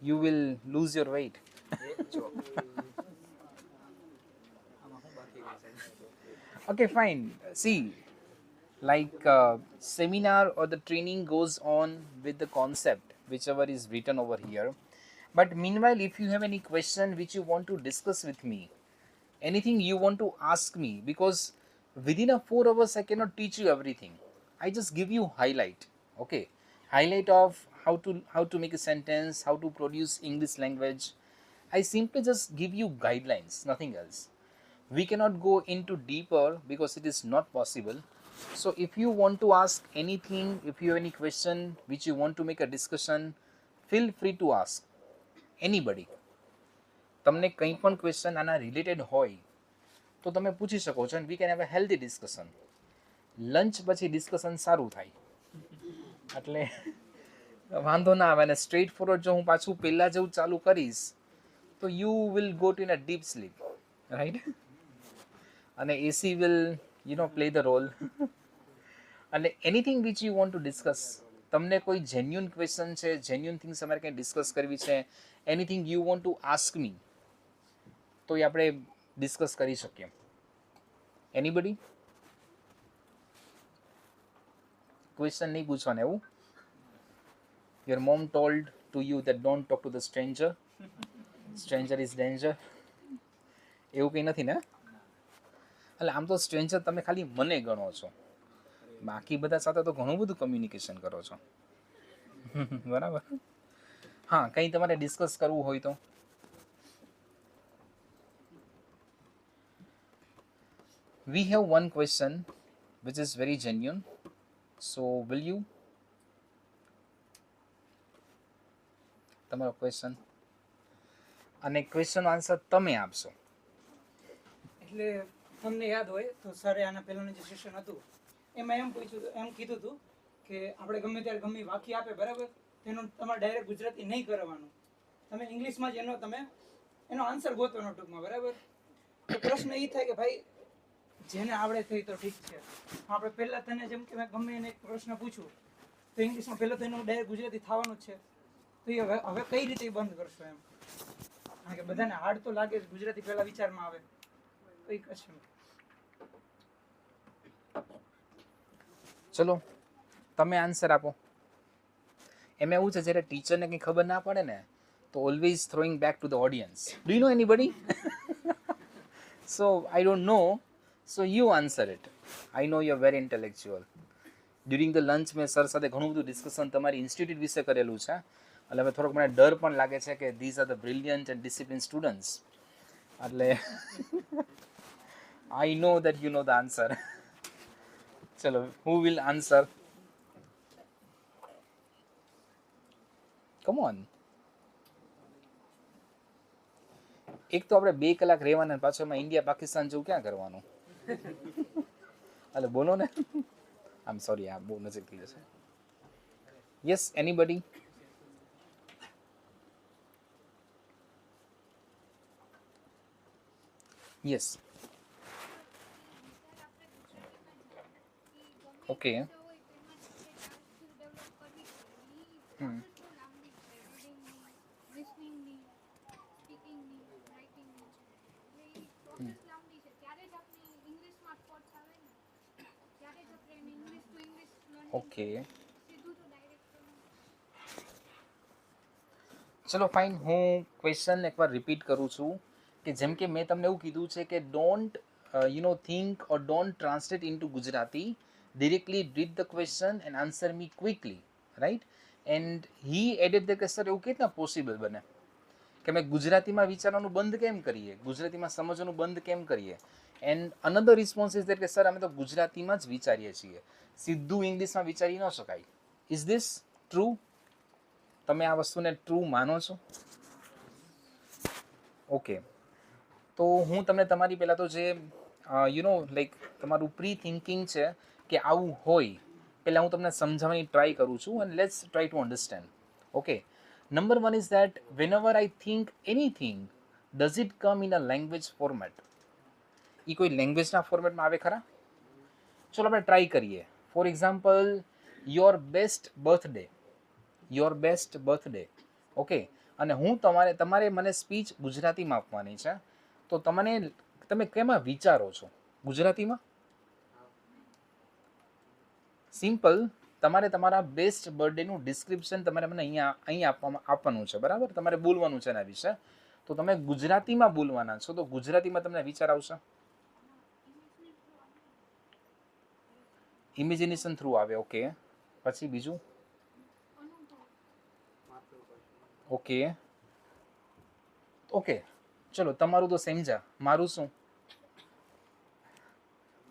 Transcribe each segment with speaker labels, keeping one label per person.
Speaker 1: you will lose your weight. Okay, fine. See, like seminar or the training goes on with the concept whichever is written over here. But meanwhile, if you have any question which you want to discuss with me, anything you want to ask me, because within a 4 hours I cannot teach you everything. I just give you highlight. Okay, highlight of how to make a sentence, how to produce English language. I simply just give you guidelines, nothing else. We cannot go into deeper because it is not possible. So if you want to ask anything, if you have any question which you want to make a discussion, feel free to ask anybody. તમને કંઈ પણ question આના related હોય તો તમે પૂછી શકો છો, and we can have a healthy discussion. Lunch પછી ડિસ્કશન સારું થાય એટલે વાંધો ના આવે. અને સ્ટ્રેટ ફોરવર્ડ જો હું પાછું પહેલાં જેવું ચાલુ કરીશ તો you will go to in a deep sleep, right? અને એસી વિલ પ્લે ધ રોલ. અને anything which you want to discuss, તમને કોઈ જેન્યુન ક્વેશ્ચન છે, જેન્યુન થિંગ્સ અમારે કંઈ ડિસ્કસ કરવી છે, anything you want to ask me, તો એ આપણે ડિસ્કસ કરી શકીએ. એનીબડી? ક્વેશ્ચન નહીં પૂછવાને એવું? Your mom told to you that don't talk to the stranger, stranger is danger, એવું કંઈ નથી ને? એટલે આમ તો સ્ટ્રેન્જર તમે ખાલી મને ગણો છો, બાકી બધા સાથે તો ઘણું બધું કમ્યુનિકેશન કરો છો, બરાબર? હા, કંઈ તમારે ડિસ્કસ કરવું હોય તો. We have one question which is very genuine. So will you? તમારો ક્વેશ્ચન અને ક્વેશ્ચન આન્સર તમે આપશો.
Speaker 2: એટલે તમને યાદ હોય તો સરે આના પહેલાંનું જે સેશન હતું એમાં એમ કીધું હતું કે આપણે ગમે ત્યારે ગમે વાક્ય આપે, બરાબર, તેનું તમારે ડાયરેક્ટ ગુજરાતી નહીં કરવાનું, તમે ઇંગ્લિશમાં જ એનો આન્સર ગોતવાનો ટૂંકમાં, બરાબર. તો પ્રશ્ન એ થાય કે ભાઈ જેને આવડે થઈ તો ઠીક છે, આપણે પહેલાં તને જેમ કે મેં ગમે એને એક પ્રશ્ન પૂછું તો ઇંગ્લિશમાં પહેલાં તો એનું ડાયરેક્ટ ગુજરાતી થવાનું જ છે, તો એ હવે કઈ રીતે બંધ કરશો એમ? કારણ કે બધાને હાર્ડ તો લાગે જ, ગુજરાતી પહેલાં વિચારમાં આવે તો એ કશું.
Speaker 1: ચલો તમે આન્સર આપો. એમાં એવું છે, જ્યારે ટીચરને કંઈ ખબર ના પડે ને તો always throwing back to the audience. Do you know anybody? So I don't know, so you answer it. I know you are very intellectual. During the lunch મેં સર સાથે ઘણું બધું ડિસ્કશન તમારી ઇન્સ્ટિટ્યૂટ વિશે કરેલું છે, એટલે હવે થોડોક મને ડર પણ લાગે છે કે these are the brilliant and discipline students. એટલે I know that you know the answer. ચલો, who will answer? Come on. એક તો આપણે 2 કલાક રહેવાના, પાછો એમાં ઇન્ડિયા પાકિસ્તાન જેવું ક્યાં કરવાનું? એટલે બોલો ને. આઈ એમ સોરી, આ બહુ નજીક થઈ જશે. Yes, anybody? Yes. Okay. Okay, ચલો ફાઇન. હું ક્વેશ્ચન એકવાર રિપીટ કરું છું કે જેમ કે મેં તમને એવું કીધું છે કે don't think or don't translate into Gujarati, directly read the question and answer me quickly, right? And he added the કે સર એવું કેટલા પોસિબલ બને કે અમે ગુજરાતીમાં વિચારવાનું બંધ કેમ કરીએ, ગુજરાતીમાં સમજવાનું બંધ કેમ કરીએ? And another response is that કે સર અમે તો ગુજરાતીમાં જ વિચારીએ છીએ, સીધું ઇંગ્લિશમાં વિચારી ન શકાય. Is this true? તમે આ વસ્તુને ટ્રુ માનો છો? ઓકે, તો હું તમને તમારી પહેલાં તો જે લાઈક તમારું પ્રી થિંકિંગ છે કે આવું હોય, પહેલાં હું તમને સમજાવવાની ટ્રાય કરું છું, and let's try to understand. Okay, number 1 is that whenever I think anything does it come in a language format? એ કોઈ લેંગ્વેજના ફોર્મેટમાં આવે ખરા? ચલો આપણે ટ્રાય કરીએ. For example, your best birthday. Your best birthday okay, અને હું તમારે મને સ્પીચ ગુજરાતીમાં આપવાની છે, તો તમે કેમાં વિચારો છો? ગુજરાતીમાં? સિમ્પલ. તમારે તમારા બેસ્ટ બર્થડેનું ડિસ્ક્રિપ્શન તમારે મને અહીંયા આપવાનું છે, બરાબર? તમારે બોલવાનું છે એના વિશે. તો તમે ગુજરાતીમાં બોલવાના છો, તો ગુજરાતીમાં તમને વિચાર આવશે. ઇમેજિનેશન થ્રુ આવે. ઓકે, પછી બીજું? ઓકે ઓકે, ચલો તમારું તો સમજા. મારું શું?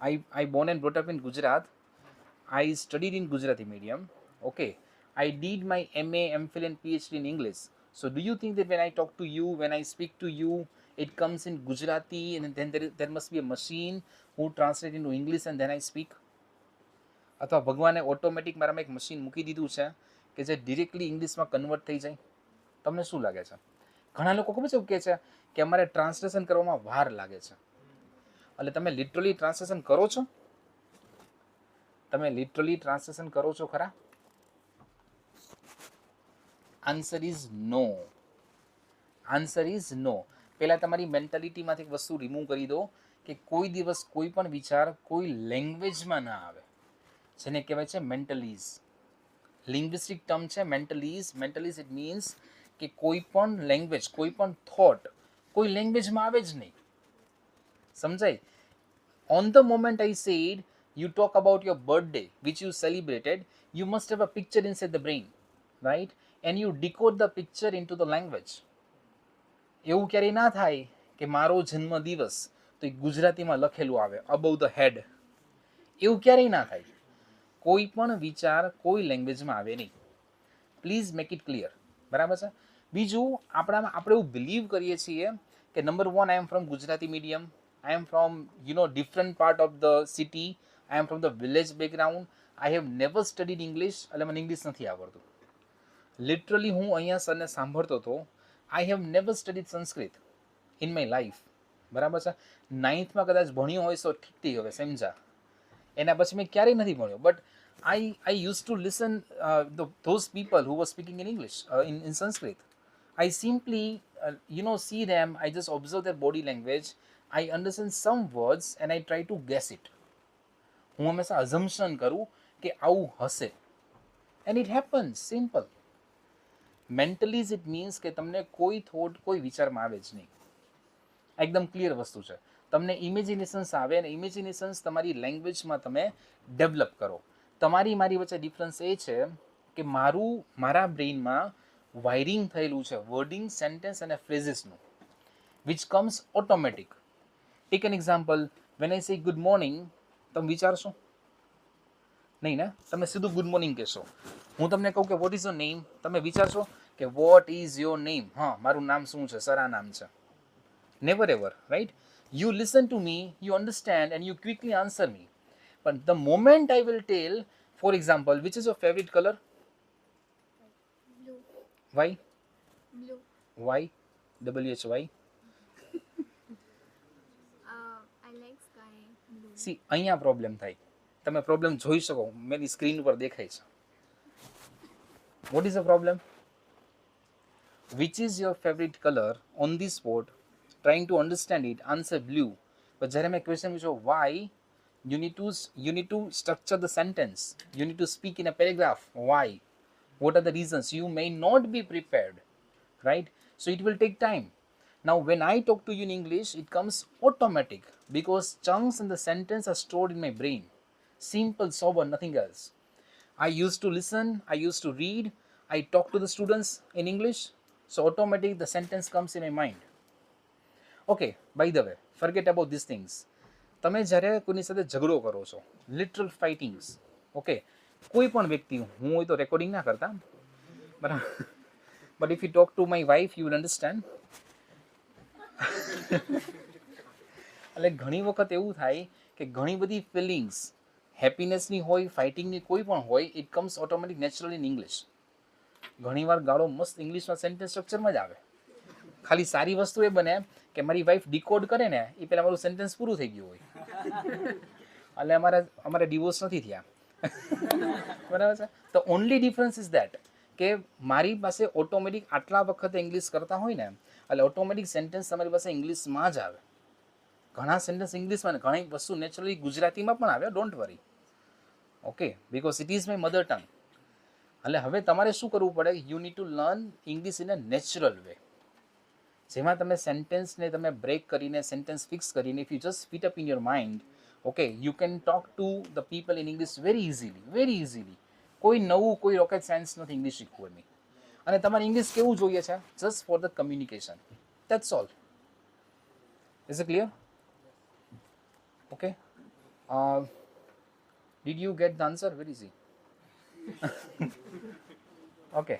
Speaker 1: I born and brought up in Gujarat. I studied in Gujarati medium. Okay. I did my MA, MPhil and PhD in English. So do you think that when I talk to you, when I speak to you, it comes in Gujarati and then there must be a machine who translates into English and then I speak? અથવા ભગવાને automatic મારામાં એક machine મૂકી દીધું છે કે જે directly ઇંગ્લિશમાં કન્વર્ટ થઈ જાય? તમને શું લાગે છે? ઘણા લોકો ખબર છે એવું કહે છે કે અમારે ટ્રાન્સલેશન કરવામાં વાર લાગે છે. એટલે તમે લિટરલી ટ્રાન્સલેશન કરો છો? તમે લિટરલી ટ્રાન્સલેશન કરો છો ખરા? Answer is no. Answer is no. પહેલાં તમારી મેન્ટાલિટીમાંથી એક વસ્તુ રિમૂવ કરી દો કે કોઈ દિવસ કોઈ પણ વિચાર કોઈ લેંગ્વેજમાં ના આવે, જેને કહેવાય છે મેન્ટલીઝ. લિંગ્વિસ્ટિક ટર્મ છે મેન્ટલીઝ. મેન્ટલીઝ ઇટ મીન્સ કે કોઈ પણ લેંગ્વેજ, કોઈ પણ થોટ કોઈ લેંગ્વેજમાં આવે જ નહીં. સમજાય? On the moment I said you talk about your birthday which you celebrated, you must have a picture inside the brain, right? And you decode the picture into the language. એવું ક્યારેય ના થાય કે મારો જન્મદિવસ તો એ ગુજરાતીમાં લખેલું આવે above the head. એવું ક્યારેય ના થાય. કોઈ પણ વિચાર કોઈ લેંગ્વેજમાં આવે નહીં. Please make it clear. બરાબર છે? બીજું, આપણે એવું બિલીવ કરીએ છીએ કે number 1, I am from Gujarati medium, I am from different part of the city, I am from the village background, I have never studied English. એટલે મને ઇંગ્લિશ નથી આવડતું. લિટરલી હું અહીંયા સરને સાંભળતો હતો. I have never studied Sanskrit in my life. બરાબર છે? 9thમાં કદાચ ભણ્યો હોય તો ઠીક હવે સમજા. એના પછી મેં ક્યારેય નથી ભણ્યો. But I used to listen those people who were speaking in English, in Sanskrit. I simply see them, I just observe their body language, I understand some words and I try to guess it. હું હંમેશા assumption કરું કે આવું હશે. And it happens. Simple. Mentalese it means કે તમને કોઈ thought કોઈ વિચારમાં આવે જ નહીં. એકદમ ક્લિયર વસ્તુ છે. તમને ઇમેજિનેશન્સ આવે અને ઇમેજિનેશન્સ તમારી લેંગ્વેજમાં તમે ડેવલપ કરો. મારી વચ્ચે ડિફરન્સ એ છે કે મારા બ્રેઇનમાં વાયરિંગ થયેલું છે વર્ડિંગ, સેન્ટેન્સ અને ફ્રેઝિસનું, which comes automatic. Take an example. When I say good morning, તમે વિચારશો નહીં ને? તમે સીધું ગુડ મોર્નિંગ કહેશો. હું તમને કહું કે વોટ ઇઝ યોર નેમ, તમે વિચારશો કે વોટ ઇઝ યોર નેમ? હા, મારું નામ શું છે સર? આ નામ છે. Never ever, right? You listen to me, you understand and you quickly answer me. But the moment I will tell, for example, which is your favorite color?
Speaker 3: Blue.
Speaker 1: Why?
Speaker 3: Blue.
Speaker 1: Why? WHY?
Speaker 3: I like sky blue.
Speaker 1: See, અહીંયા problem થાય. તમે problem જોઈ શકો, મેરી screen પર દેખાય છે. What is the problem? Which is your favorite color? On this spot, trying to understand it, answer blue. But જ્યારે મેં question પૂછ્યો why, you need to structure the sentence. You need to speak in a paragraph. Why? What are the reasons? You may not be prepared, right? So it will take time. Now when I talk to you in English, it comes automatic because chunks in the sentence are stored in my brain. Simple, sober, nothing else. I used to listen, I used to read, I talk to the students in English, so automatically the sentence comes in my mind. Okay, by the way, forget about these things. તમે જ્યારે કોઈની સાથે ઝઘડો કરો છો, literal ફાઇટિંગ્સ, okay, કોઈ પણ વ્યક્તિ, હું હોય તો રેકોર્ડિંગ ના કરતા, બરાબર, but if you talk to my wife you will understand. એટલે ઘણી વખત એવું થાય કે ઘણી બધી ફિલિંગ્સ હેપીનેસની હોય, ફાઇટિંગની કોઈ પણ હોય, it comes automatic natural in English. ઘણીવાર ગાળો મસ્ત ઇંગ્લિશમાં સેન્ટેન્સ સ્ટ્રક્ચરમાં જ આવે. ખાલી સારી વસ્તુ એ બને કે મારી વાઈફ ડીકોડ કરે ને એ પહેલાં મારું સેન્ટેન્સ પૂરું થઈ ગયું હોય. એટલે અમારે ડિવોર્સ નથી થયા. બરાબર છે? તો ઓનલી ડિફરન્સ ઇઝ દેટ કે મારી પાસે ઓટોમેટિક આટલા વખતે ઇંગ્લિશ કરતા હોય ને એટલે ઓટોમેટિક સેન્ટેન્સ તમારી પાસે ઇંગ્લિશમાં જ આવે. ઘણા સેન્ટેન્સ ઇંગ્લિશમાં ને ઘણી વસ્તુ નેચરલી ગુજરાતીમાં પણ આવે, don't worry. Okay, because it is my mother tongue. એટલે હવે તમારે શું કરવું પડે, you need to learn English in a natural way, જેમાં તમે સેન્ટેન્સને તમે બ્રેક કરીને સેન્ટેન્સ ફિક્સ કરીને if you just fit up in your mind, okay, you can talk to the people in English very easily. કોઈ નવું, કોઈ rocket science નથી English શીખવું એની. અને તમારે ઇંગ્લિશ કેવું જોઈએ છે, just for the communication, that's all. Is it clear? Okay, did you get the answer? Very easy. Okay,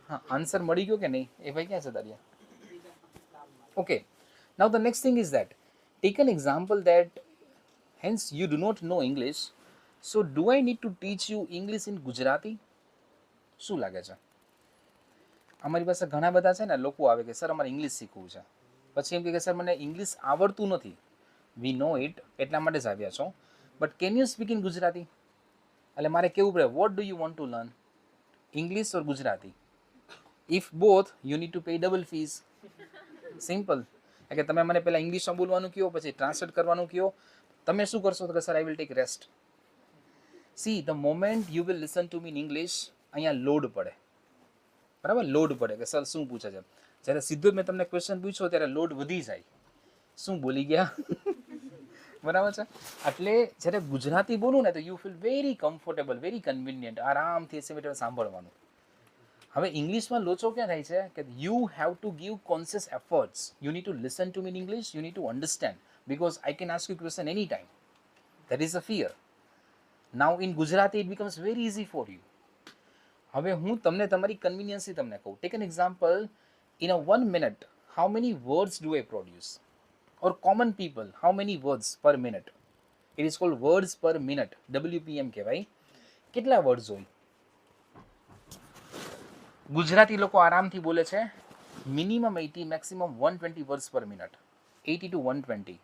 Speaker 1: હા, આન્સર મળી ગયો કે નહીં એ ભાઈ ક્યાં છે દાદિયા? Okay, now the next thing is that take an example that hence you do not know English, so do I need to teach you English in Gujarati? શું લાગે છે? અમારી પાસે ઘણા બધા છે ને લોકો આવે કે સર અમારે ઇંગ્લિશ શીખવું છે, પછી એમ કે સર મને ઇંગ્લિશ આવડતું નથી, વી નો ઇટ, એટલા માટે જ આવ્યા છો, but can you speak in Gujarati? એટલે મારે કેવું પડે, what do you want to learn, English or Gujarati? If both, you need to pay double fees. Simple. કે તમે મને પહેલાં ઇંગ્લિશમાં બોલવાનું કહો, પછી ટ્રાન્સલેટ કરવાનું કહો, તમે શું કરશો તો કે sir I will take rest. C, the moment you will listen to me in English, અહીંયા લોડ પડે, બરાબર, લોડ પડે કે સર શું પૂછે છે. જ્યારે સીધો મેં તમને ક્વેશ્ચન પૂછ્યો ત્યારે લોડ વધી જાય, શું બોલી ગયા, બરાબર છે. એટલે જ્યારે ગુજરાતી બોલું ને તો you feel very comfortable, very convenient, આરામથી સાંભળવાનું. હવે ઇંગ્લિશમાં લોચો ક્યાં થાય છે કે you have to give conscious efforts, you need to listen to me in English, you need to understand, because I can ask you question any time, that is a fear. Now in Gujarati it becomes very easy for you. હવે હું તમને તમારી કન્વિનિયન્સથી તમને કહું, tech an example, in a 1 minute how many words do I produce, or common people how many words પર minute? It is called words પર minute, WPM કહેવાય. કેટલા વર્ડ્સ હોય? ગુજરાતી લોકો આરામથી બોલે છે મિનિમમ 80, મેક્સિમમ 120 વર્ડ્સ પર minute, 80 to 120.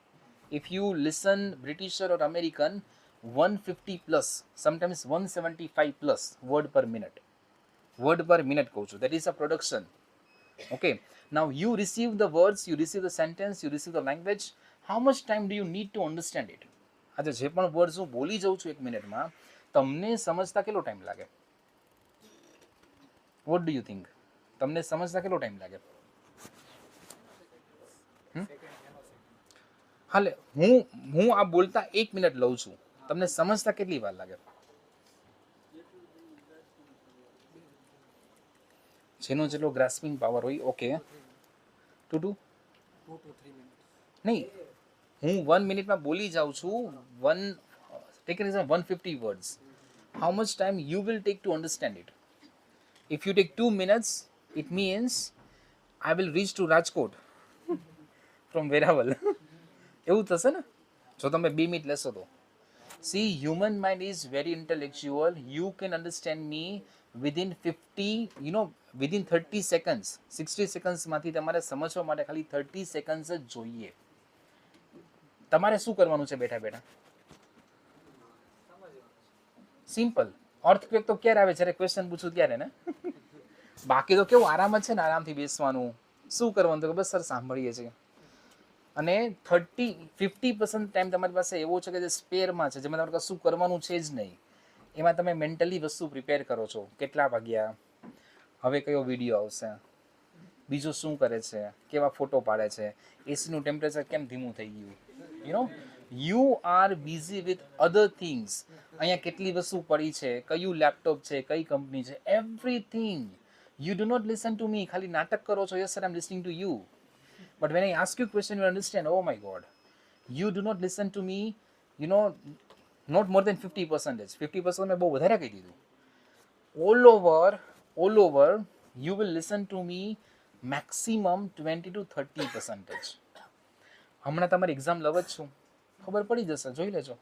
Speaker 1: If you listen Britisher or American, 150 plus, sometimes 175 plus word પર મિનિટ. વર્ડ પર મિનિટ કહું છું, that is a production. Okay, now you receive the words, you receive the sentence, you receive the language, how much time do you need to understand it? આજે જે પણ words હું બોલી જાઉં છું 1 મિનિટમાં, તમને સમજતા કેટલો ટાઈમ લાગે? What do you think? તમને સમજતા કેટલો ટાઈમ લાગે? હાલે, હું આ બોલતા 1 મિનિટ લઉં છું, તમને સમજતા કેટલી વાર લાગે? જેનો જેટલો ગ્રાસ્પિંગ પાવર હોય. ઓકે, 2 to 3 નહીં, હું 1 મિનિટમાં બોલી જાઉં છું, tech an example 150 words, how much time you will take to understand it? If you take 2 minutes, it means I will reach to Rajkot from Verawal. એવું થશે ને જો તમે 2 મિનિટ લેશો તો. See, human mind is very intellectual. You can understand me within 50, within 30 seconds. 60 seconds માંથી તમારે સમજવા માટે ખાલી 30 seconds જ જોઈએ. તમારે શું કરવાનું છે બેઠા બેઠા? સિમ્પલ. અર્થક્વેક તો ક્યારે આવે? જ્યારે ક્વેશ્ચન પૂછું ત્યારે ને. બાકી તો કેવું આરામ જ છે ને, આરામથી બેસવાનું, શું કરવાનું તો બસ સર સાંભળીએ છીએ. અને 50% ટાઈમ તમારી પાસે એવો છે કે જે સ્પેરમાં છે, જેમાં તમારે કશું કરવાનું છે જ નહીં. એમાં તમે મેન્ટલી વસ્તુ પ્રિપેર કરો છો, કેટલા વાગ્યા, હવે કયો વિડીયો આવશે, બીજું શું કરે છે, કેવા ફોટો પાડે છે, એસીનું ટેમ્પરેચર કેમ ધીમું થઈ ગયું, you are busy with other things. અહીંયા કેટલી વસ્તુ પડી છે, કયું લેપટોપ છે, કઈ કંપની છે, everything. You do not listen to me. ખાલી નાટક કરો છો. Yes sir, I'm listening to you. But when I ask you a question, you understand. Oh my God. You do not listen to me, not more than 50%. 50% મેં બહુ વધારે કહી દીધું. All over, you will listen to me maximum 20 to 30%. હમણાં તમારી exam લવ જ છું, ખબર પડી જશે, જોઈ લેજો.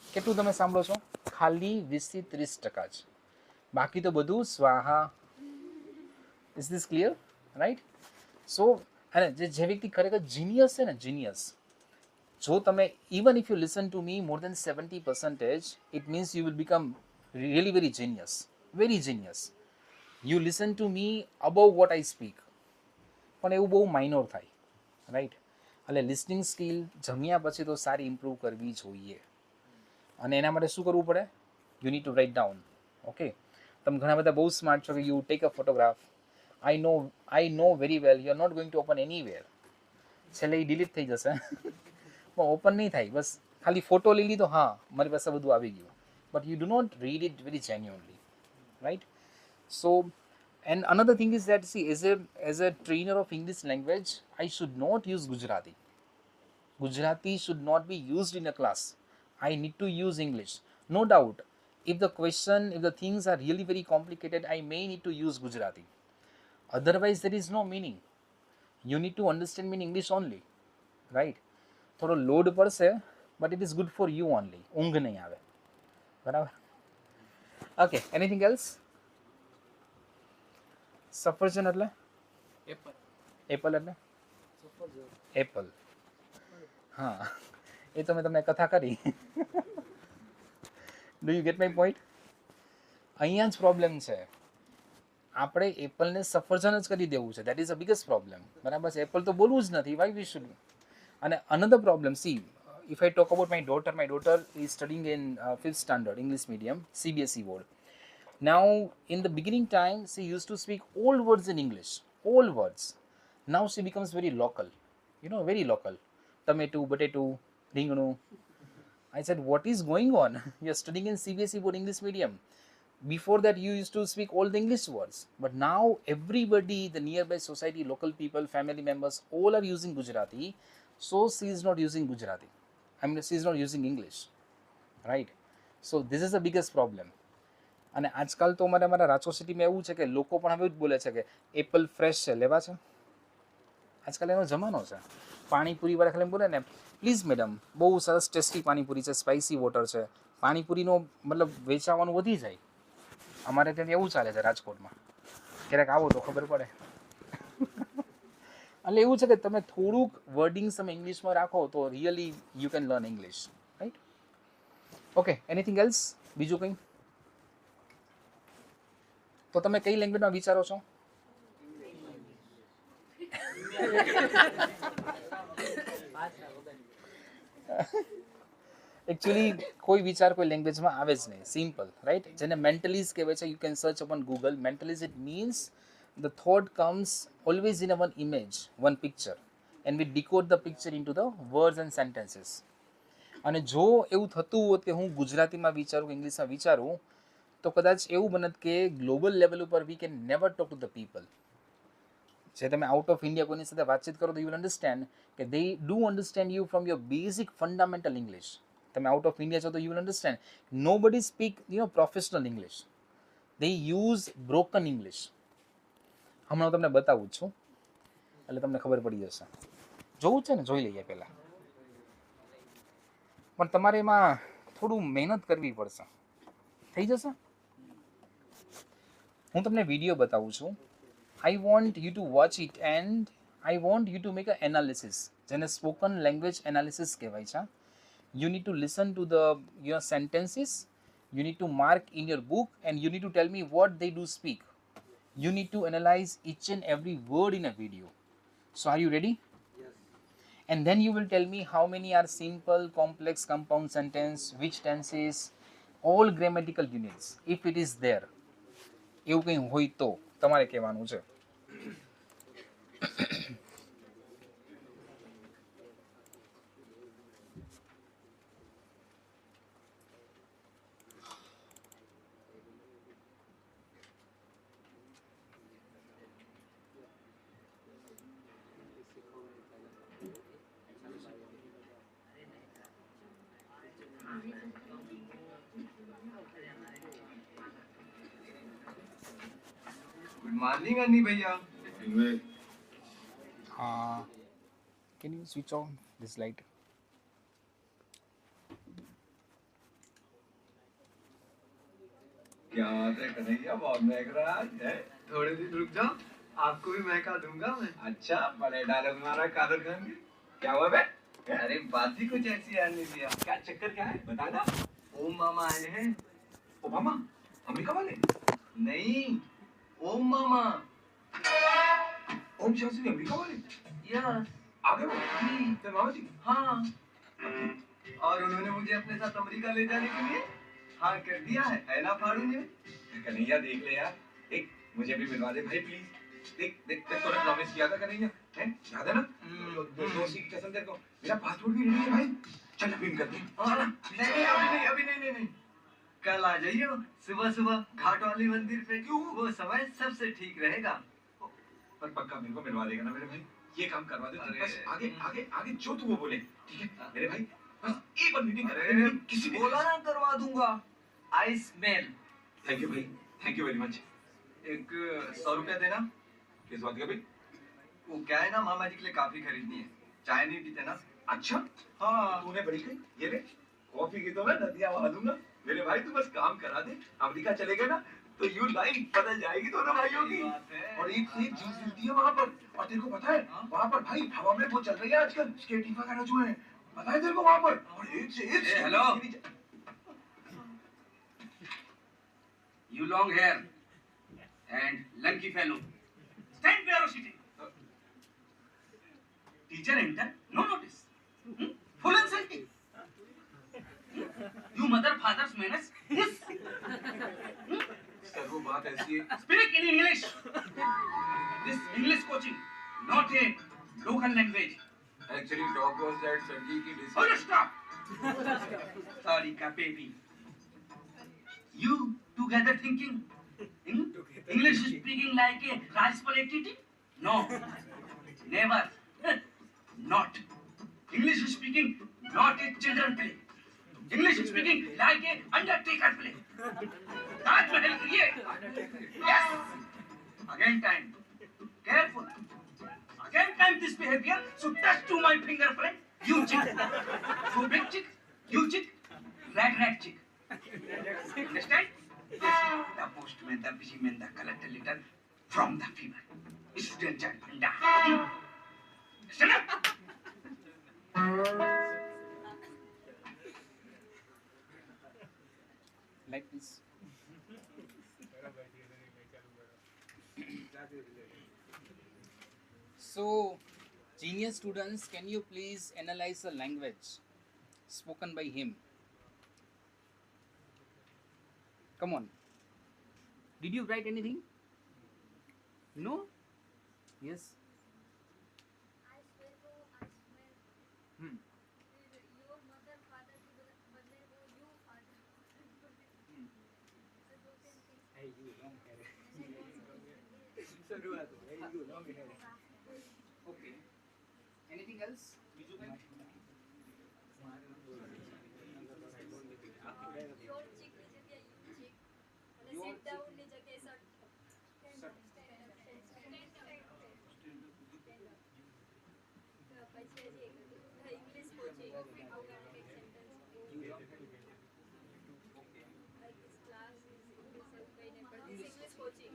Speaker 1: કેટલું તમે સાંભળો છો? ખાલી 20 થી 30% જ. બાકી તો બધું સ્વાહા. Is this clear? Right? So અને જે વ્યક્તિ ખરેખર જીનિયસ છે ને, જીનિયસ, જો તમે even if you listen to me more than 70%, it means you will become really very genius, very genius. You listen to me above what I speak. પણ એવું બહુ માઇનોર થાય, રાઈટ? એટલે લિસનિંગ સ્કિલ જમ્યા પછી તો સારી ઇમ્પ્રૂવ કરવી જોઈએ. અને એના માટે શું કરવું પડે? You need to write down. Okay, તમે ઘણા બધા બહુ સ્માર્ટ છો કે you take a photograph. I know very well you are not going to open anywhere. છેલ્લે એ ડિલીટ થઈ જશે પણ ઓપન નહીં થાય. બસ ખાલી ફોટો લઈ લીધો, હા મારી પાસે બધું આવી ગયું, but you do not read it very genuinely, right? So and another thing is that, see, as a trainer of English language, I should not use Gujarati. Gujarati should not be used in a class. I need to use English. No doubt, if the things are really very complicated, I may need to use Gujarati. Otherwise, there is no meaning. You need to understand me in English only, right? થોડો load પડશે, but it is good for you only. ઊંઘ નહીં આવે, બરાબર? Okay, anything else? સફરજન એટલે Apple એટલે Apple. હા, એ તો મેં તમને કથા કરી. Do you get my point? અહીંયા જ પ્રોબ્લેમ છે. આપણે એપલને સફરજન જ કરી દેવું છે. That is a biggest problem. બરાબર છે? એપલ તો બોલવું જ નથી. Why we should? અને another problem, see, if I talk about my daughter is studying in 5th standard English medium CBSE board. Now, in the beginning time, she used to speak all words in English, all words. Now she becomes very local, very local. Tomato, potato, ringanu. I said, what is going on? You are studying in CBSE board English medium. Before that, you used to speak all the English words. But now, everybody, the nearby society, local people, family members, all are using Gujarati. So she is not using Gujarati. She is not using English, right? So this is the biggest problem. અને આજકાલ તો મારા રાજકોટ સિટીમાં એવું છે કે લોકો પણ હવે જ બોલે છે કે એપલ ફ્રેશ છે, લેવા છે. આજકાલ એનો જમાનો છે. પાણીપુરીવાળા ખાલી બોલે ને, પ્લીઝ મેડમ, બહુ સરસ ટેસ્ટી પાણીપુરી છે, સ્પાઇસી વોટર છે. પાણીપુરીનો મતલબ વેચાવાનું વધી જાય. અમારે ત્યાં એવું ચાલે છે રાજકોટમાં. ક્યારેક આવો તો ખબર પડે. એટલે એવું છે કે તમે થોડુંક વર્ડિંગ્સ તમે ઇંગ્લિશમાં રાખો તો really you can learn English, right? Okay, anything else? બીજું કંઈ? તો તમે કઈ લેંગ્વેજમાં વિચારો છો? એકચ્યુઅલી કોઈ વિચાર કોઈ લેંગ્વેજમાં આવે જ નહીં. Simple, right? જેને મેન્ટલીઝ કહેવાય છે. You can search upon Google. Mentalese it means the thought comes always in a one image, one picture, and we decode the picture into the words and sentences. અને જો એવું થતું હોત કે હું ગુજરાતીમાં વિચારું, ઇંગ્લિશમાં વિચારું, તો કદાચ એવું બનત કે ગ્લોબલ લેવલ ઉપર we can never talk to the people. જે તમે આઉટ ઓફ ઇન્ડિયા કોઈની સાથે વાતચીત કરો તો યુ વિલ અન્ડરસ્ટેન્ડ કે they do understand you from your basic fundamental English. તમે આઉટ ઓફ ઇન્ડિયા છો તો યુ વિલ અન્ડરસ્ટેન્ડ નો બડી સ્પીક પ્રોફેશનલ ઇંગ્લિશ. દે યુઝ બ્રોકન ઇંગ્લિશ. હમણાં તમને બતાવું છું એટલે તમને ખબર પડી જશે. જોવું છે ને, જોઈ લઈએ પહેલાં. પણ તમારે એમાં થોડું મહેનત કરવી પડશે. થઈ જશે. હું તમને વિડીયો બતાવું છું. I want you two watch it and I want you to make a analysis, જેને સ્પોકન લેંગ્વેજ એનાલિસિસ કહેવાય છે. You need to listen to the your sentences. You need two mark in your book and you need to tell me what they do speak. You need to analyze each and every word in a video. So are you ready?
Speaker 4: Yes.
Speaker 1: And then you will tell me how many are simple, complex, compound sentence, which tenses, all grammatical units, if it is there. એવું કંઈ હોય તો તમારે કહેવાનું છે.
Speaker 4: Good morning अन्नी भैया.
Speaker 1: Can you switch on this light?
Speaker 4: क्या बात है कन्हैया, बहुत महक रहा है. थोड़े दिन रुक जाओ, आपको भी महका दूंगा मैं. अच्छा, बड़े डायलॉग मारा कादर खान के. क्या हुआ बे? अरे बात ही कुछ ऐसी है अन्नी भैया. क्या चक्कर क्या है बताना. ओम मामा आए हैं. ओ मामा, अमेरिका वाले? नहीं, ओम मामा।
Speaker 5: ओम शास्त्री अमेरिका वाले
Speaker 4: यस,
Speaker 5: आ गए वो तेरे मामा जी।
Speaker 4: हाँ। और उन्होंने मुझे अपने साथ अमेरिका ले जाने के लिए हाँ कर दिया है ना फाड़ू ने?
Speaker 5: कन्हैया देख ले यार, देख मुझे भी मिलवा दे भाई प्लीज। देख देख देख तूने प्रॉमिस किया था कन्हैया, हैं याद है ना? दोस्ती की कसम तेरे को। मेरा पासपोर्ट भी रेडी है भाई, चल अभी करते हैं।
Speaker 4: हाँ, नहीं अभी नहीं। कल आ जाइए सुबह सुबह घाट वाली मंदिर पे।
Speaker 5: क्यों?
Speaker 4: वो समय सबसे ठीक रहेगा।
Speaker 5: पर पक्का मेरे को मिलवा देगा ना मेरे भाई? ये काम करवा दे तू,
Speaker 4: अरे।
Speaker 5: बस आगे आगे आगे जो तू वो बोले, ठीक है मेरे भाई? बस एक बार मीटिंग करा दे
Speaker 4: अरे,
Speaker 5: मेरी किसी भी
Speaker 4: बोला ना करवा दूंगा। आइस मेल।
Speaker 5: थैंक यू भाई, थैंक यू वेरी मच।
Speaker 4: एक 100 रुपया देना।
Speaker 5: किस बात का भाई?
Speaker 4: वो क्या है ना, मामा जी के लिए काफी खरीदनी है। चाय नहीं पीते ना।
Speaker 5: अच्छा
Speaker 4: हाँ।
Speaker 5: तूने बड़ी कही, ये ले कॉफी की तो मैं नदियां बहा दूंगा मेरे भाई। तू बस काम करा दे, अमेरिका चले गए ना तो यू लाइफ बदल जाएगी दोनों भाइयों की।
Speaker 4: सही बात है।
Speaker 5: और एक से एक चीज मिलती है वहाँ पर। और तेरे को पता है वहाँ पर भाई हवा में वो चल रही है आजकल स्केटिंग वगैरह जो है, पता है तेरे को वहाँ पर? और एक से एक
Speaker 4: ए, hello.
Speaker 6: You long hair and lanky fellow, stand where you're sitting. Teacher enter, no notice. Full insulting. You mother father's manners. Yes.
Speaker 5: Sir वो बात ऐसी है।
Speaker 6: Speak in English. This English coaching, not a local language.
Speaker 5: Actually talk was that sir ji की
Speaker 6: Oh, you stop. Sorry, ka baby. You together thinking? English speaking like a rice plate eating? No, never. Not. English speaking not a children play. English speaking like a undertaker play. Taj Mahal create. Yes. Again time. Careful. Again time this behavior. So touch to my finger friend. You chick. So big chick. You chick. Rat chick. Understand? The postman, the busy man, the collector letter from the fever. Student child bhanda. Stand up.
Speaker 1: Like this. So, genius students, can you please analyze the language spoken by him? Come on. Did you write anything? No? Yes.
Speaker 3: I swear to I swear
Speaker 1: Hmm.
Speaker 3: your mother father के बदले वो you father so दो तीन things
Speaker 1: Okay. Anything else? બીજું કંઈ?
Speaker 3: your chick ની જગ્યાએ you chick અને
Speaker 1: Your
Speaker 3: sit down ની જગ્યાએ sit પછી હજી એક ઇંગ્લિશ કોચિંગ આવું કંઈક sentence
Speaker 1: Okay.
Speaker 3: like this class is English એવું કહીને but this English coaching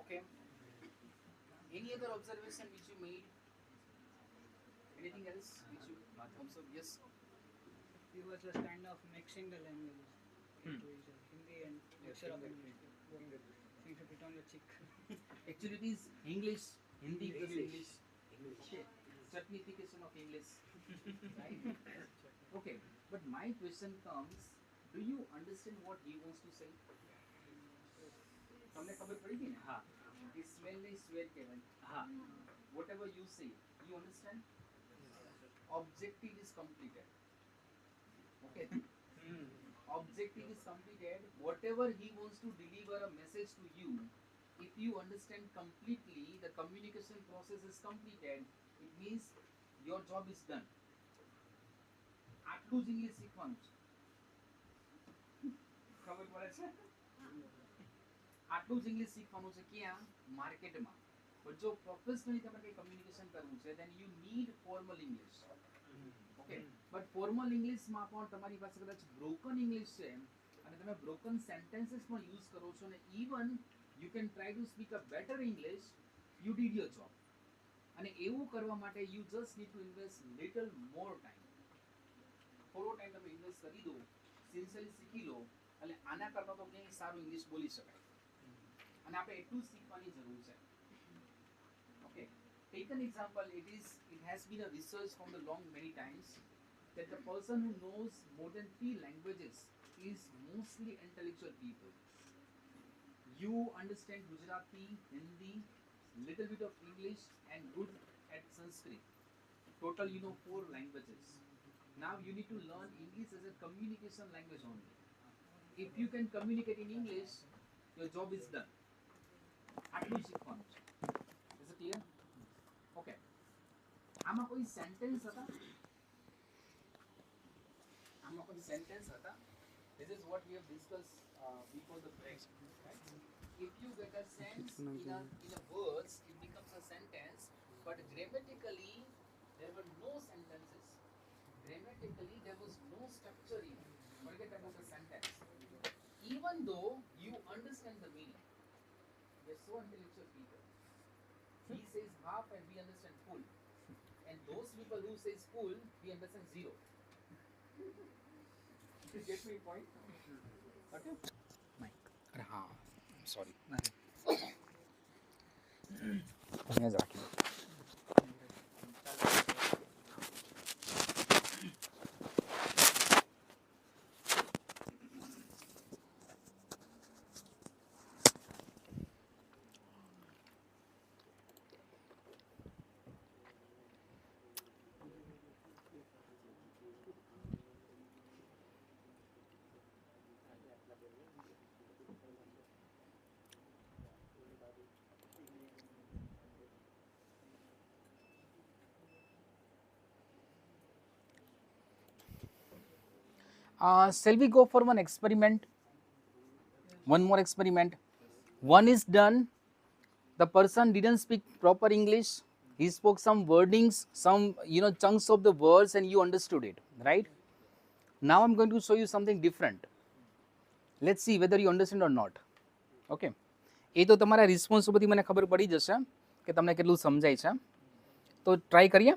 Speaker 1: Okay. Any other observation which you made? Anything else which you observed? Yes.
Speaker 2: He was just kind of mixing the languages into each other. Hindi and mixture of English. So you should put on your cheek.
Speaker 1: Actually, it is English, Hindi plus English. Okay. Certification of English. Right? Okay. But my question comes, do you understand what he wants to say? તમને ખબર પડી ગઈ ને? હા. He smell ને swear કહેવાય. હા. Whatever you say, you understand? Objective is completed. Okay. Objective is completed. Whatever he wants to deliver a message to you, if you understand completely, the communication process is completed. It means your job is done. આટલું જ English શીખવાનું છે. ખબર પડે છે? આટલું જ English શીખવાનું છે ક્યાં? માર્કેટમાં. પણ જો પ્રોફેશનલી તમારે કંઈ કમ્યુનિકેશન કરવું છે then you need formal English. Okay but formal ઇંગ્લિશમાં પણ તમારી પાસે કદાચ બ્રોકન ઇંગ્લિશ છે અને તમે બ્રોકન સેન્ટેન્સીસ પણ યુઝ કરો છો અને even you can try to speak a better English, you did your job. અને એવું કરવા માટે you just need to invest little more time. થોડો ટાઈમ તમે ઇન્વેસ્ટ કરી દો, સિન્સિયરલી શીખી લો એટલે આના કરતાં તો કંઈ સારું ઇંગ્લિશ બોલી શકાય અને આપણે એટલું જ શીખવાની જરૂર છે. Okay, take an example. It has been a research from the long many times that the person who knows more than 3 languages is mostly intellectual people. You understand Gujarati, Hindi, little bit of English and good at Sanskrit. Total you know 4 languages. Now you need to learn English as a communication language only. If you can communicate in English, your job is done. આટલું શીખવાનું છે. Is it clear? Okay. આમાં કોઈ sentence હતા? આમાં કોઈ sentence હતા? This is what we have discussed before the break. Right? If you get a sense in a words, it becomes a sentence. But grammatically, there were no sentences. Grammatically, there was no structure even. Forget about the sentence. Even though you understand the meaning, we are so intellectual people. He says half and we understand full. And those people who says full, we understand zero. You get my point? Okay? Mike. हाँ, sorry. અહીંયા જ રાખી દો. Shall we go for one experiment? One more experiment. One is done. The person didn't speak proper English. He spoke some wordings, some chunks of the words, and you understood it, right? Now I'm going to show you something different. Let's see whether you understand or not. Okay. એ તો તમારા response ઉપરથી મને ખબર પડી જશે કે તમને કેટલું સમજાય છે. તો ટ્રાય કરીએ.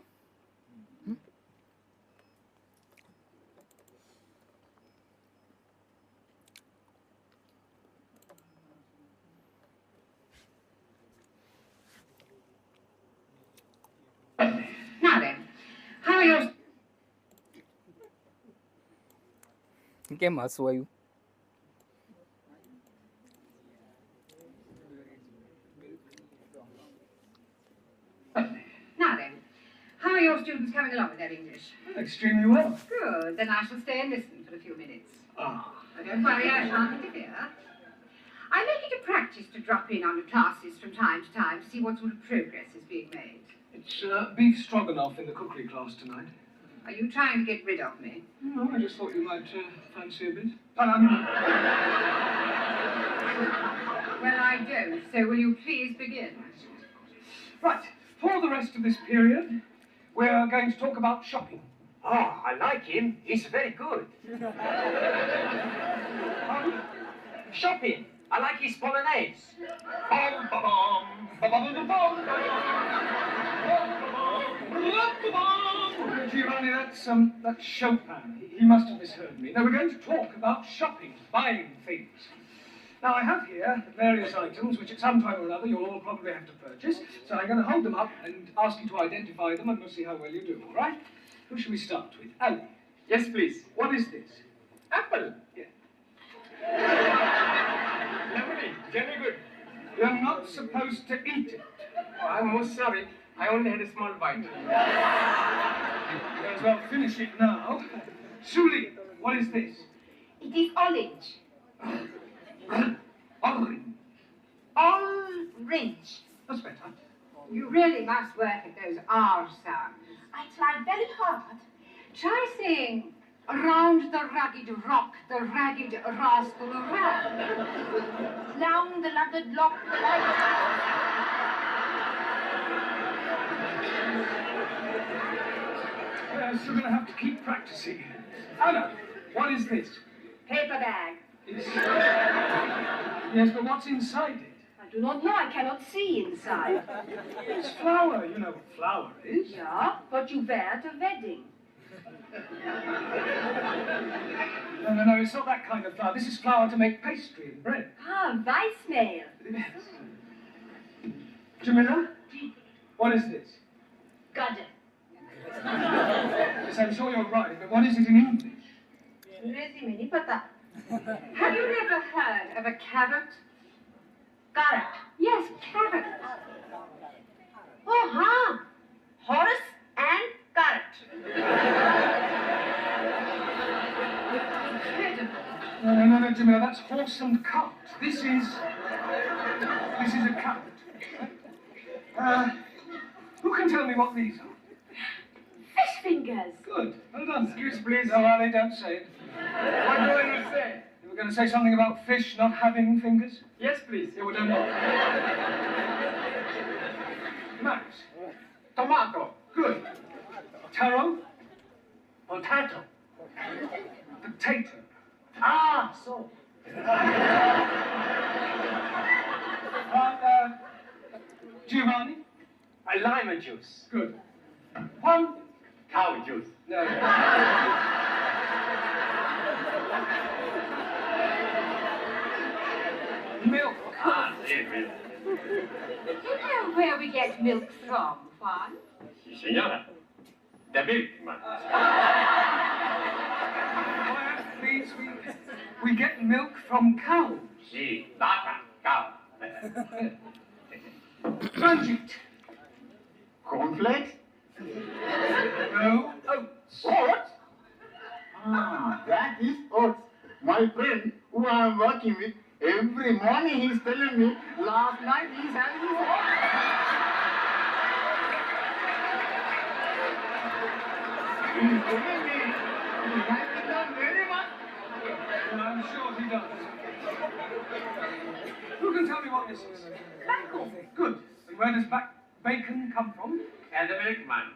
Speaker 7: Now then, how are your...
Speaker 1: કેમ હસવું આવ્યું?
Speaker 7: Now then, how are your students coming along with their English?
Speaker 4: Extremely well.
Speaker 7: Good, then I shall stay and listen for a few minutes.
Speaker 4: Ah.
Speaker 7: But don't worry, I shan't interfere. I make it a practice to drop in on the classes from time to time to see what sort of progress is being made.
Speaker 4: It's beef stroganoff in the cookery class tonight.
Speaker 7: Are you trying to get rid of me?
Speaker 4: No, I just thought you might fancy a bit.
Speaker 7: Well, I don't, so will you please begin?
Speaker 4: Right, for the rest of this period, we're going to talk about shopping.
Speaker 8: Ah, I like him. He's very good. Shopping. I like his polonaise.
Speaker 4: Bum, ba-bum, ba-bum, ba-bum, Giovanni, that's Chopin. He must have misheard me. Now, we're going to talk about shopping, buying things. Now, I have here various items which at some time or another you'll all probably have to purchase. So I'm going to hold them up and ask you to identify them and we'll see how well you do, all right? Who shall we start with? Ali.
Speaker 8: Yes, please.
Speaker 4: What is this?
Speaker 8: Apple.
Speaker 4: Yeah.
Speaker 8: Lovely. Very good.
Speaker 4: You're not supposed to eat it.
Speaker 8: Oh, I'm most sorry. I only had a small bite.
Speaker 4: May as well finish it now. Suli, what is this?
Speaker 7: It is orange.
Speaker 4: Orange.
Speaker 7: Orange.
Speaker 4: That's better.
Speaker 7: You really must work at those R sounds. I tried very hard. Try saying, round the rugged rock, the ragged rascal ran. Down the lugged lock, the
Speaker 4: Yes, you're going to have to keep practicing. Anna, what is this?
Speaker 7: paper bag.
Speaker 4: Yes, but what's inside it?
Speaker 7: I do not know, I cannot see inside.
Speaker 4: It's flour. You know what flour is.
Speaker 7: Yeah, what you wear at a wedding.
Speaker 4: No, it's not that kind of flour. This is flour to make pastry and bread.
Speaker 7: Ah, Weissmehl.
Speaker 4: Jamila, what is this?
Speaker 7: Gudder.
Speaker 4: Yes, I'm sure you're right, but what is it in English?
Speaker 7: Resume, pata. Have you never heard of a carrot? Carrot. Yes, carrot. Oh, huh. Horse and carrot.
Speaker 4: No, Jamila, that's horse and cart. This is a carrot. Who can tell me what these are?
Speaker 7: Fish fingers.
Speaker 4: Good, well done.
Speaker 8: Excuse, please.
Speaker 4: No, well, they don't say it.
Speaker 8: What do I not say?
Speaker 4: You were going to say something about fish not having fingers?
Speaker 8: Yes, please.
Speaker 4: Yeah, well, don't know. Max,
Speaker 8: Tomato.
Speaker 4: good. Taro,
Speaker 8: Potato.
Speaker 4: potato.
Speaker 8: Ah, so.
Speaker 4: Giovanni,
Speaker 8: A lime juice.
Speaker 4: good. Juan,
Speaker 8: Cow juice.
Speaker 4: no. Milk.
Speaker 8: Ah, sí, milk.
Speaker 7: You know where we get milk from, Juan?
Speaker 8: Sí, señora. The milkman.
Speaker 4: Quiet, please. We get milk from cows.
Speaker 8: Sí, vaca, cow.
Speaker 4: Ranjit,
Speaker 8: Cornflakes?
Speaker 4: no. Oats.
Speaker 9: Oats? Ah, that is oats. My friend, who I am working with, every morning he's telling me, last night he's having his oats. He's telling me, he has become very much.
Speaker 4: I'm sure he does. Who can tell me what this is?
Speaker 7: Bacon.
Speaker 4: Good. And where does bacon come from?
Speaker 8: And the milkman.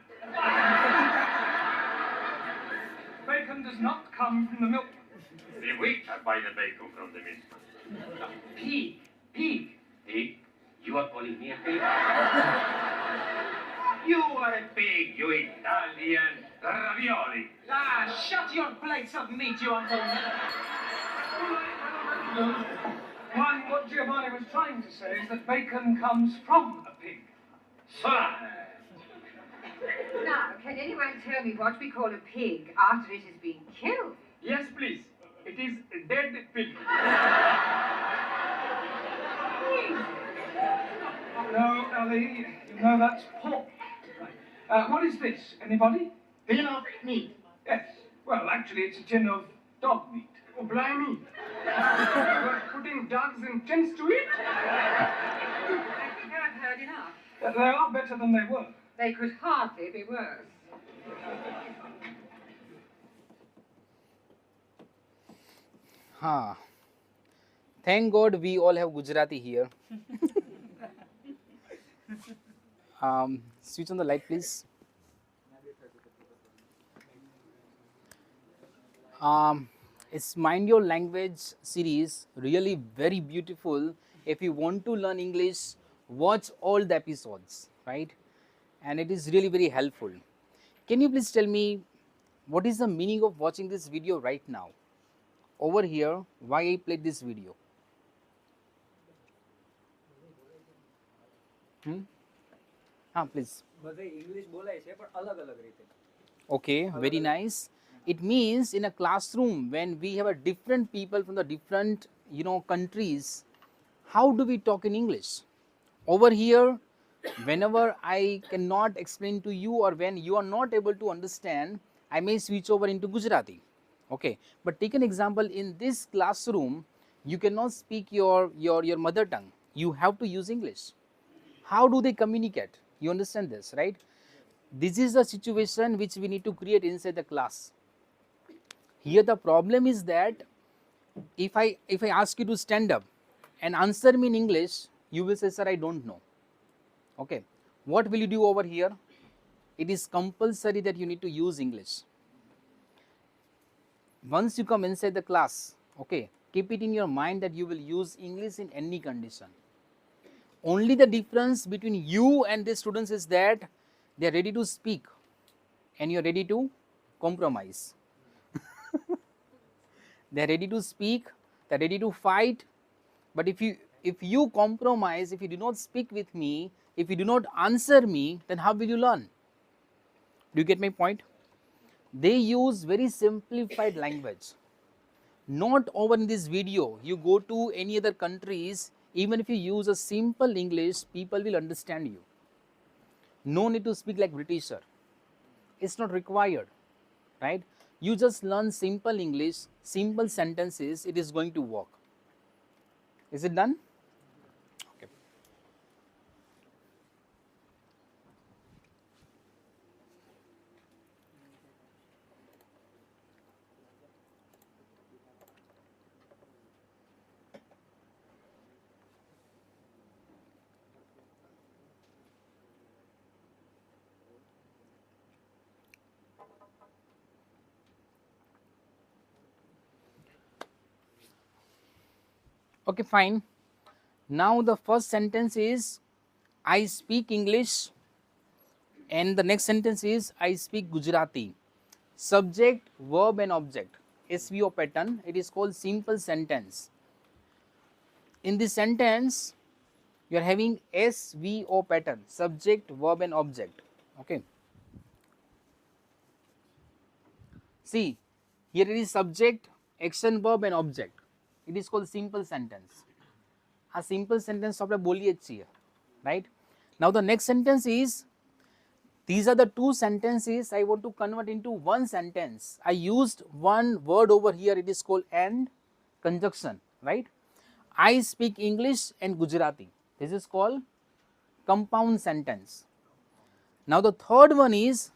Speaker 4: Bacon does not come from the milk.
Speaker 8: The wheat buy the bacon from the milkman. Pig. Pig. Pig? You are calling me a pig? You are a pig, you Italian ravioli.
Speaker 2: Ah, shut your plates of meat, you uncle.
Speaker 4: One, what Giovanni was trying to say is that bacon comes from a pig.
Speaker 8: Son.
Speaker 7: Now, can anyone tell me what we call a pig after it has been killed?
Speaker 8: Yes, please. It is a dead pig.
Speaker 4: No, Ali, you know that's pork. Right. What is this? Anybody?
Speaker 9: Tin of meat.
Speaker 4: Yes. Well, actually, it's a tin of dog meat.
Speaker 8: Oh, blimey. You are putting dogs in tins to eat?
Speaker 7: I think I've heard enough.
Speaker 4: They are better than they were.
Speaker 7: They could hardly be worse.
Speaker 1: Huh. Thank God we all have Gujarati here. Switch on the light, please. It's Mind Your Language series, really very beautiful. If you want to learn English, watch all the episodes, right? And it is really very helpful. Can you please tell me what is the meaning of watching this video right now? Over here, why I played this video? Please. Okay, very nice. It means in a classroom when we have a different people from the different countries, how do we talk in English? Over here, whenever I cannot explain to you or when you are not able to understand, I may switch over into Gujarati. Okay, but take an example, in this classroom you cannot speak your mother tongue, you have to use English. How do they communicate? You understand this, right? This is the situation which we need to create inside the class. Here the problem is that if I ask you to stand up and answer me in English, you will say, sir, I don't know. Okay, what will you do over here? It is compulsory that you need to use English. Once you come inside the class, okay, keep it in your mind that you will use English in any condition. Only the difference between you and the students is that they are ready to speak and you are ready to compromise. They're ready to speak, they're ready to fight, but if you compromise, if you do not speak with me, if you do not answer me, then how will you learn? Do you get my point? They use very simplified language. Not over in this video, you go to any other countries, even if you use a simple English, people will understand you. No need to speak like Britisher. It's not required, right? You just learn simple English, simple sentences, it is going to work. Is it done? Okay. Okay, fine. Now the first sentence is I speak English, and the next sentence is I speak Gujarati. Subject, verb and object. SVO pattern, it is called simple sentence. In this sentence, you are having SVO pattern, subject, verb and object. Okay. See, here it is subject, action, verb and object. It is called simple sentence. A simple sentence આપણે બોલીએ જ છીએ, right? Now the next sentence is, these are the two sentences I want to convert into one sentence. I used one word over here, it is called and conjunction, right? I speak English and Gujarati. This is called compound sentence. Now the third one is,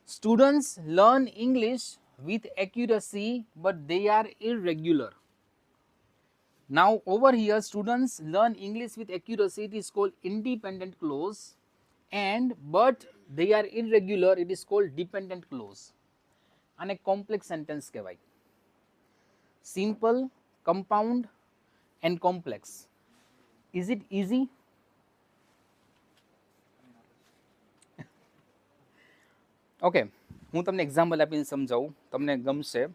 Speaker 1: students learn English with accuracy but they are irregular. Now over here, students learn English with accuracy, it is called independent clause, and but they are irregular, it is called dependent clause. And a complex sentence કહેવાય. Simple, compound and complex. Is it easy? Okay, હું તમને example આપીને સમજાવું, તમને ગમશે.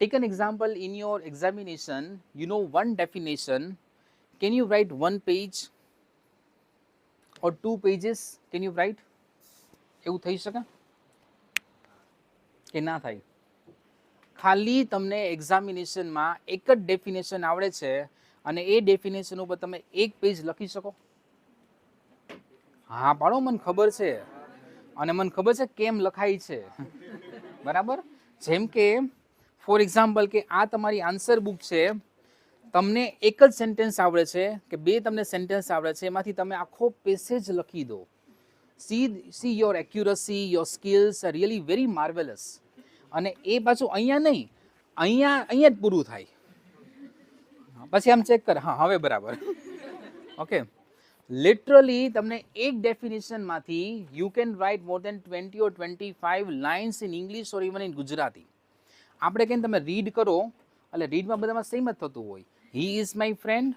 Speaker 1: Take an example in your examination, you know one definition, can you write one page or 2 pages, can you write? એવું થઈ શકે કે ના થાય? ખાલી તમને એક્ઝામિનેશનમાં એક જ ડેફિનેશન આવડે છે અને એ ડેફિનેશન ઉપર તમે એક પેજ લખી શકો? હા પાડો, મને ખબર છે અને મને ખબર છે કેમ લખાય છે, બરાબર? જેમ કે ફોર એક્ઝામ્પલ કે આ તમારી આન્સર બુક છે, તમને એક જ સેન્ટેન્સ આવડે છે કે બે તમને સેન્ટેન્સ આવડે છે, એમાંથી તમે આખો પેસેજ લખી દો. See your accuracy, your skills are really very marvelous. અને એ પાછું અહીંયા નહીં, અહીંયા જ પૂરું થાય. પછી આમ ચેક કર, હા હવે બરાબર. ઓકે, લિટરલી તમને એક ડેફિનેશનમાંથી you can write more than 20 or 25 lines in English or even in Gujarati. આપણે કંઈ તમે રીડ કરો એટલે રીડમાં બધામાં સેમ જ થતું હોય. He is my friend,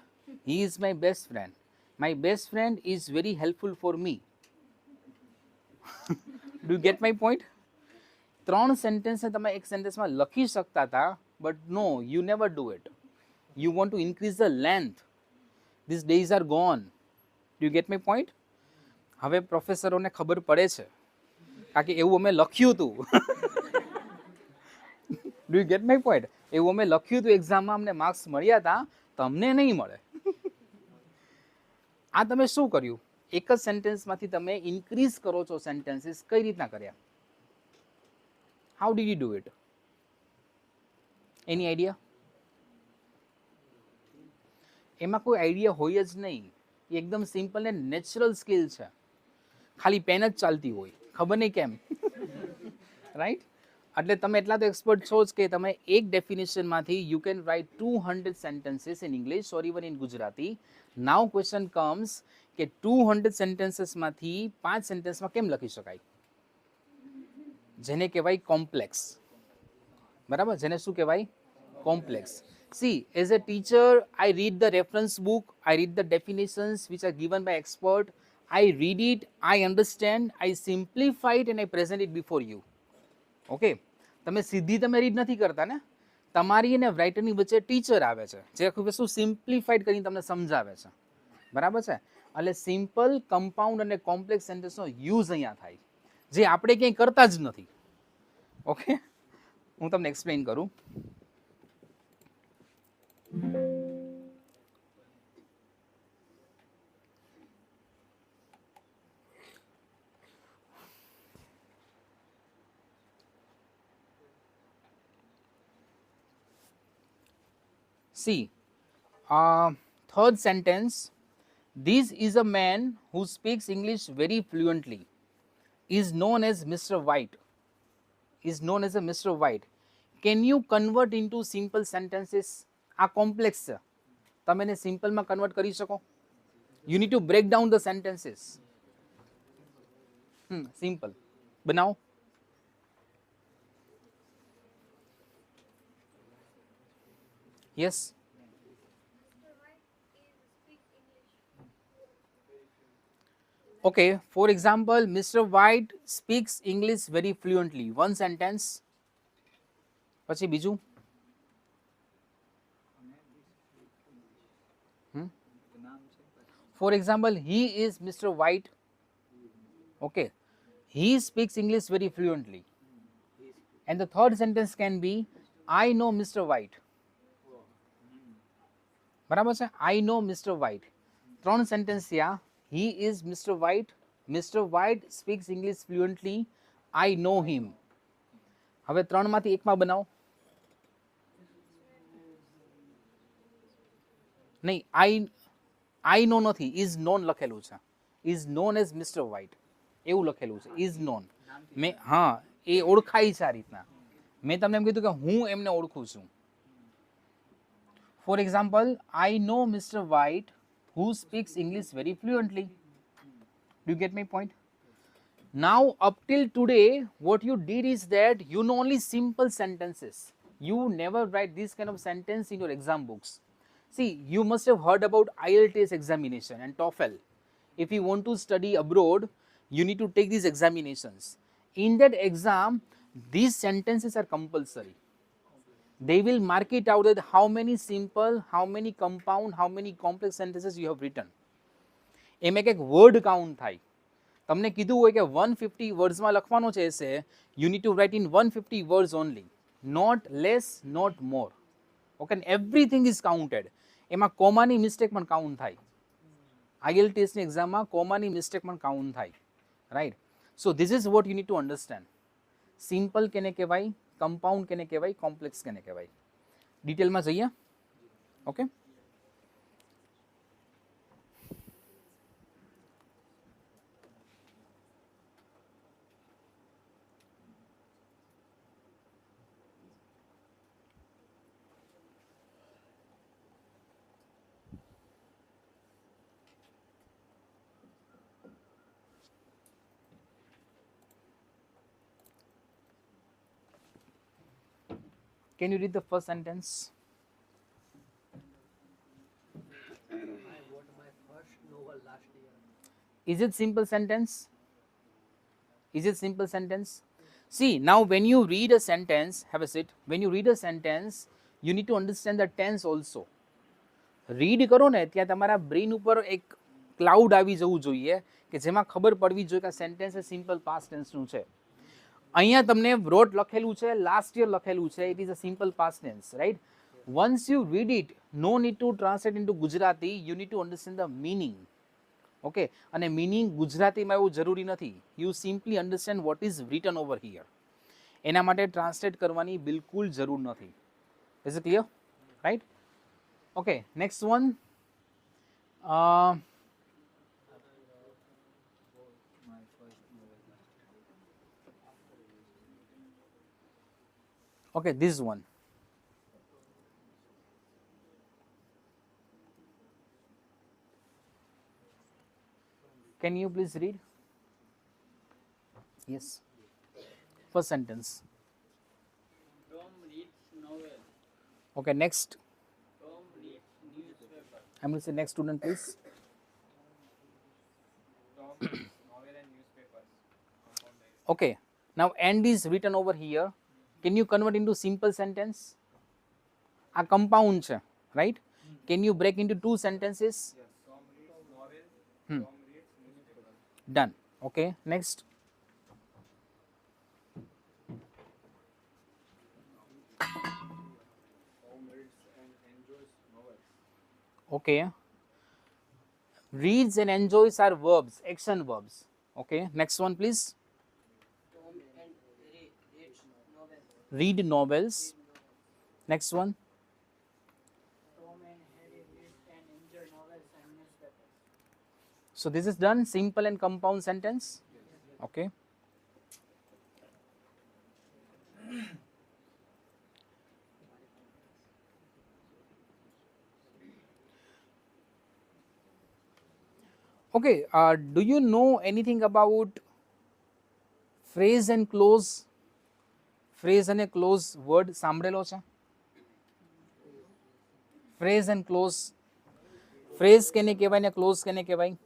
Speaker 1: he is my best friend, my best friend is very helpful for me. Do you get my point? 3 સેન્ટેન્સને તમે એક સેન્ટેન્સમાં લખી શકતા હતા, but no, you never do it. You want to increase the length. These days are gone. Do you get my point? હવે પ્રોફેસરોને ખબર પડે છે, કારણ કે એવું અમે લખ્યું હતું. Do you get my point? એવું અમે લખ્યું હતું એક્ઝામમાં, અમને માર્ક્સ મળ્યા હતા, તમને નહીં મળે. આ તમે શું કર્યું? એક જ સેન્ટેન્સમાંથી તમે ઇન્ક્રીઝ કરો છો સેન્ટેન્સીસ, કઈ રીતના કર્યા? How did you do it? Any idea? એમાં કોઈ આઈડિયા હોય જ નહીં, એ એકદમ સિમ્પલ ને નેચરલ સ્કિલ છે. ખાલી પેન જ ચાલતી હોય, ખબર નહીં કેમ, રાઈટ? એટલે તમે એટલા તો એક્સપર્ટ છો જ કે તમે એક ડેફિનેશનમાંથી you can write 200 sentences in English or even in Gujarati. Now question comes કે 200 સેન્ટેન્સીસમાંથી 5 સેન્ટેન્સમાં કેમ લખી શકાય? જેને કહેવાય કોમ્પ્લેક્સ, બરાબર? જેને શું કહેવાય? Complex. See, as a teacher, I read the reference book, I read the definitions which are given by expert, I read it, I understand, I simplify it and I present it before you. Okay, તમે સીધી તમે read નથી કરતા ને, તમારી અને રાઇટરની વચ્ચે teacher આવે છે જે આખું વસ્તુ સિમ્પ્લિફાઈડ કરીને તમને સમજાવે છે, બરાબર છે. એટલે સિમ્પલ, કમ્પાઉન્ડ અને કોમ્પ્લેક્સ સેન્ટેન્સનો યુઝ અહીંયા થાય, જે આપણે ક્યાંય કરતા જ નથી. ઓકે, હું તમને એક્સપ્લેન કરું. See, third sentence, this is a man who speaks English very fluently, is known as Mr. White, is known as a Mr. White. Can you convert into simple sentences? આ complex છે, તમે એને સિમ્પલમાં convert કરી શકો? You need to break down the sentences. Simple બનાવો. Yes.
Speaker 3: Mr. White is speak English.
Speaker 1: Okay, for example, Mr. White speaks English very fluently. One sentence. પછી બીજું. For example, he is Mr. White. Okay, he speaks English very fluently. And the third sentence can be, I know Mr. White. બરાબર છે, I know Mr. White. ત્રણ sentence થયા. He is Mr. White. Mr. White speaks English fluently. I know him. હવે ત્રણમાંથી એકમાં બનાવો. નહીં, I know નથી, is known લખેલું છે. Is known as Mr. White એવું લખેલું છે, is known. હા, એ ઓળખાય છે આ રીતના. મેં તમને એમ કીધું કે હું એમને ઓળખું છું. For example, I know Mr. White who speaks English very fluently. Do you get my point? Now, up till today, what you did is that you know only simple sentences. You never write this kind of sentence in your exam books. See, you must have heard about IELTS examination and TOEFL. If you want to study abroad, you need to take these examinations. In that exam, these sentences are compulsory. They will mark it out that how many simple, how many compound, how many complex sentences you have written. એમાં એક word count થાય. તમને કીધું હોય કે 150 વર્ડ્સમાં લખવાનો છે એસે, you need to write in 150 words only, not less, not more. Okay, and everything is counted. એમાં કોમાની મિસ્ટેક પણ કાઉન્ટ થાય. IELTSની એક્ઝામમાં કોમાની મિસ્ટેક પણ કાઉન્ટ થાય, right? So this is what you need to understand. Simple કેને કહેવાય, કમ્પાઉન્ડ કેને કહેવાય, કોમ્પ્લેક્સ કેને કહેવાય. ડિટેલમાં જઈએ. Okay, can you read the first sentence? Is it simple sentence? Is it simple sentence? See, now when you read a sentence, have a sit. When you read a sentence, you need to understand the tense also. Read કરો ને ત્યાં તમારા brain ઉપર એક cloud આવી જવું જોઈએ કે જેમાં ખબર પડવી જોઈએ કે આ સેન્ટેન્સ એ સિમ્પલ પાસ્ટ ટેન્સનું છે. અહીંયા તમને રોટ લખેલું છે, લાસ્ટ યર લખેલું છે, it is a simple past tense, right? Once you read it, no need to translate into Gujarati, you need to understand the meaning. Okay, અને મિનિંગ ગુજરાતીમાં એવું જરૂરી નથી. You simply understand what is written over here. એના માટે translate કરવાની બિલકુલ જરૂર નથી. Is it clear? Right? Okay, next one. Okay, this one. Can you please read? Yes. First sentence.
Speaker 10: Tom reads novel.
Speaker 1: Okay, next.
Speaker 10: Tom reads newspaper.
Speaker 1: I'm going to say next student, please.
Speaker 10: Tom reads novel and newspapers.
Speaker 1: Okay, now end is written over here. Can you convert into simple sentence? A compound છે, right? Can you break into two sentences? Done. Okay, next. Okay. Reads and enjoys are verbs, action verbs. Okay, next one please.
Speaker 10: Tom and Harry reads novels.
Speaker 1: Read novels. Next one.
Speaker 10: Tom and Harry read and enjoy novels and newspapers.
Speaker 1: So this is done, simple and compound sentence. Okay. Okay, do you know anything about phrase and clause? Phrase and a clause word સાંભળેલો છે? Phrase and clause. Phrase કેને કહેવાય ને clause કેને કહેવાય?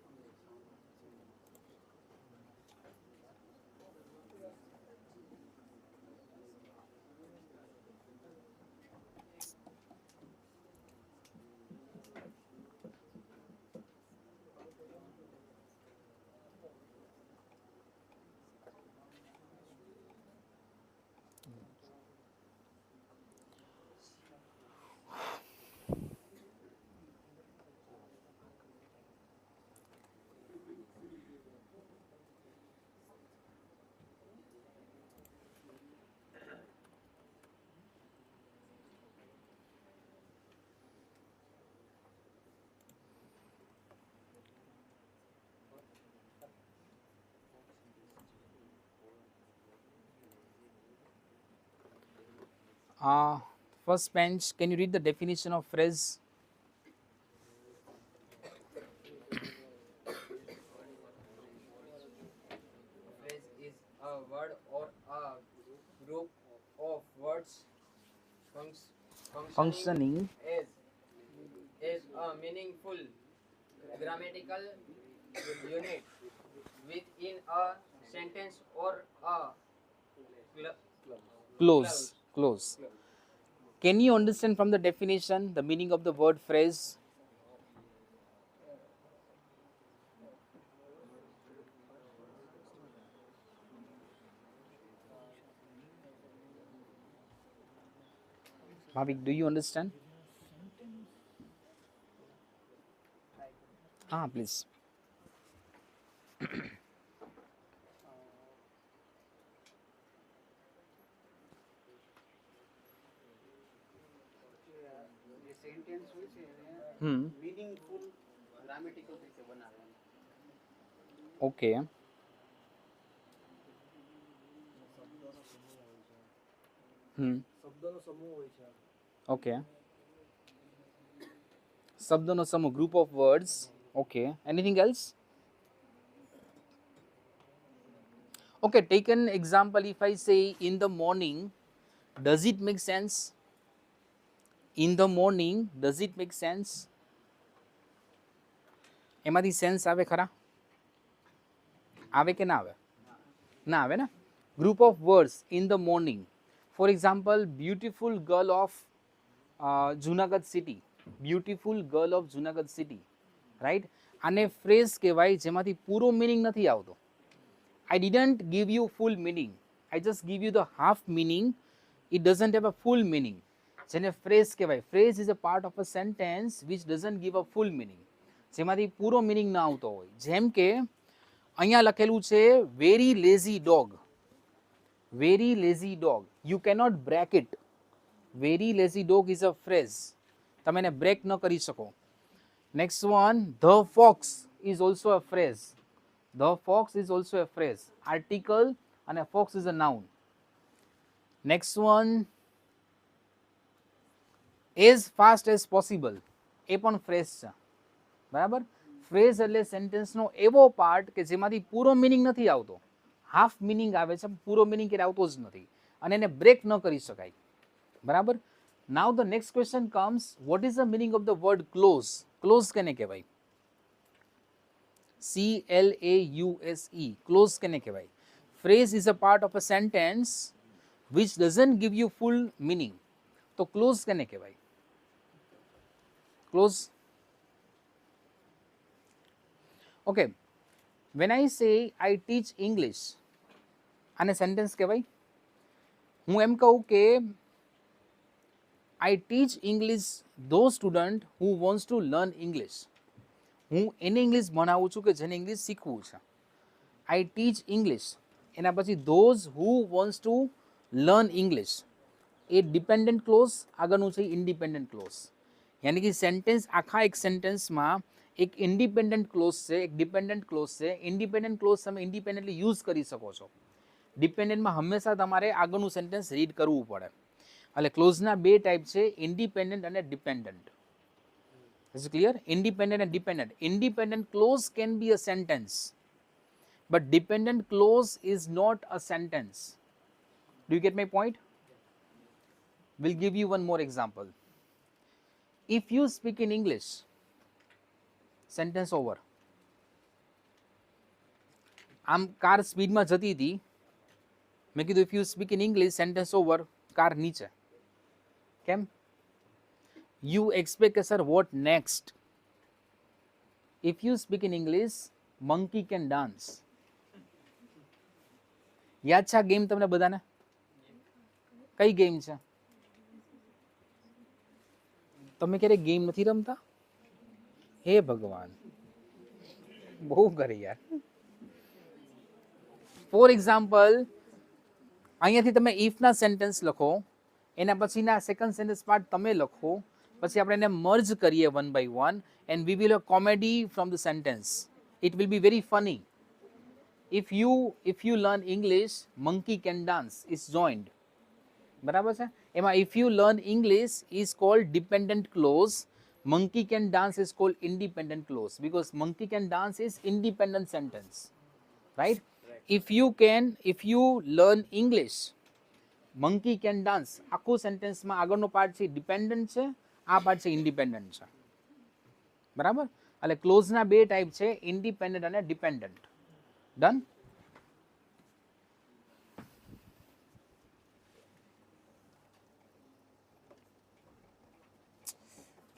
Speaker 1: First bench, can you read the definition of phrase?
Speaker 11: Phrase is a word or a group of words
Speaker 1: Functioning
Speaker 11: as a meaningful grammatical unit within a sentence or a
Speaker 1: clause. Clause. Can you understand from the definition the meaning of the word phrase? Bhavik, do you understand? Please.
Speaker 10: Sentence હોય છે meaningful grammatical રીતે બનાવવાનું.
Speaker 1: Okay.
Speaker 10: શબ્દોનો સમૂહ હોય છે.
Speaker 1: Okay. શબ્દોનો સમૂહ, group of words. Okay. Anything else? Okay, take an example. If I say in the morning, does it make sense? In the morning, does it make sense? એમાંથી sense આવે ખરા? આવે કે ના આવે? ના આવે ને? Group of words in the morning. For example, beautiful girl of Junagadh city. Beautiful girl of Junagadh city. Right? આને ફ્રેઝ કહેવાય જેમાંથી પૂરો મિનિંગ નથી આવતો. I didn't give you full meaning. I just give you the half meaning. It doesn't have a full meaning. જેને phrase કહેવાય. Phrase is a part of a sentence which doesn't give a full meaning. જેમાંથી પૂરો meaning ના આવતો હોય. જેમ કે અહીંયા લખેલું છે very lazy dog. Very lazy dog. You cannot break it. Very lazy dog is a phrase. તમે એને બ્રેક ન કરી શકો. Next one, the fox is also a phrase. The fox is also a phrase. Article and a fox is a noun. Next one, as fast as possible. એ પણ phrase છે. બરાબર? Phrase એટલે સેન્ટેન્સનો એવો પાર્ટ કે જેમાંથી પૂરો મિનિંગ નથી આવતો. હાફ મિનિંગ આવે છે, પૂરો મિનિંગ કે આવતો જ નથી અને એને બ્રેક ન કરી શકાય. બરાબર? Now the next question comes, what is the meaning of the word close? Close કેને કહેવાય? CLAUSE. Close કેને કહેવાય? Phrase is a part of a sentence which doesn't give you full meaning, તો ક્લોઝ કેને કહેવાય? Clause. Okay, when I say I teach English, આને sentence કહેવાય? હું એમ કહું કે I teach English those student who wants to learn English. હું એને ઇંગ્લિશ ભણાવું છું કે જેને ઇંગ્લિશ શીખવું છે. I teach English. એના પછી those who wants to learn English. એ ડિપેન્ડન્ટ ક્લોઝ, આગળનું છે ઇન્ડિપેન્ડન્ટ ક્લોઝ. યાની કે સેન્ટેન્સ, આખા એક સેન્ટેન્સમાં એક ઇન્ડિપેન્ડન્ટ ક્લોઝ છે, એક ડિપેન્ડન્ટ ક્લોઝ છે. ઇન્ડિપેન્ડન્ટ ક્લોઝ તમે ઇન્ડિપેન્ડન્ટલી યુઝ કરી શકો છો. ડિપેન્ડન્ટમાં હંમેશા તમારે આગળનું સેન્ટેન્સ રીડ કરવું પડે. એટલે ક્લોઝના બે ટાઈપ છે, ઇન્ડિપેન્ડન્ટ અને dependent. Is it clear? Independent and dependent. Independent clause can be a sentence, but dependent clause is not a sentence. Do you get my point? We'll give you one more example. If you speak in English, sentence over. આમ car સ્પીડમાં જતી હતી, મેં કીધું if you speak in English, sentence over, car નીચે. કેમ? You expect, sir, what next? If you speak in English, monkey can dance. યાદ છે આ ગેમ તમને બધાને? કઈ ગેમ છે? તમે ક્યારે ગેમ નથી રમતા? હે ભગવાન, બહુ કરે યાર. ફોર એક્ઝામ્પલ, અહીંયાથી તમે ઇફના સેન્ટેન્સ લખો, એના પછીના સેકન્ડ સેન્ટેન્સ પાર્ટ તમે લખો, પછી આપણે એને મર્જ કરીએ one by one, and we will have comedy from the sentence. It will be very funny. if you learn English, monkey can dance is joined. બરાબર છે? એમાં if you learn English is called dependent clause, monkey can dance is called independent clause, because monkey can dance is independent sentence, right? If you learn English, monkey can dance, આખું સેન્ટેન્સમાં આગળનો part છે dependent છે, આ part છે independent છે. બરાબર? એટલે ક્લોઝના બે ટાઈપ છે, ઇન્ડિપેન્ડન્ટ અને ડિપેન્ડન્ટ. ડન?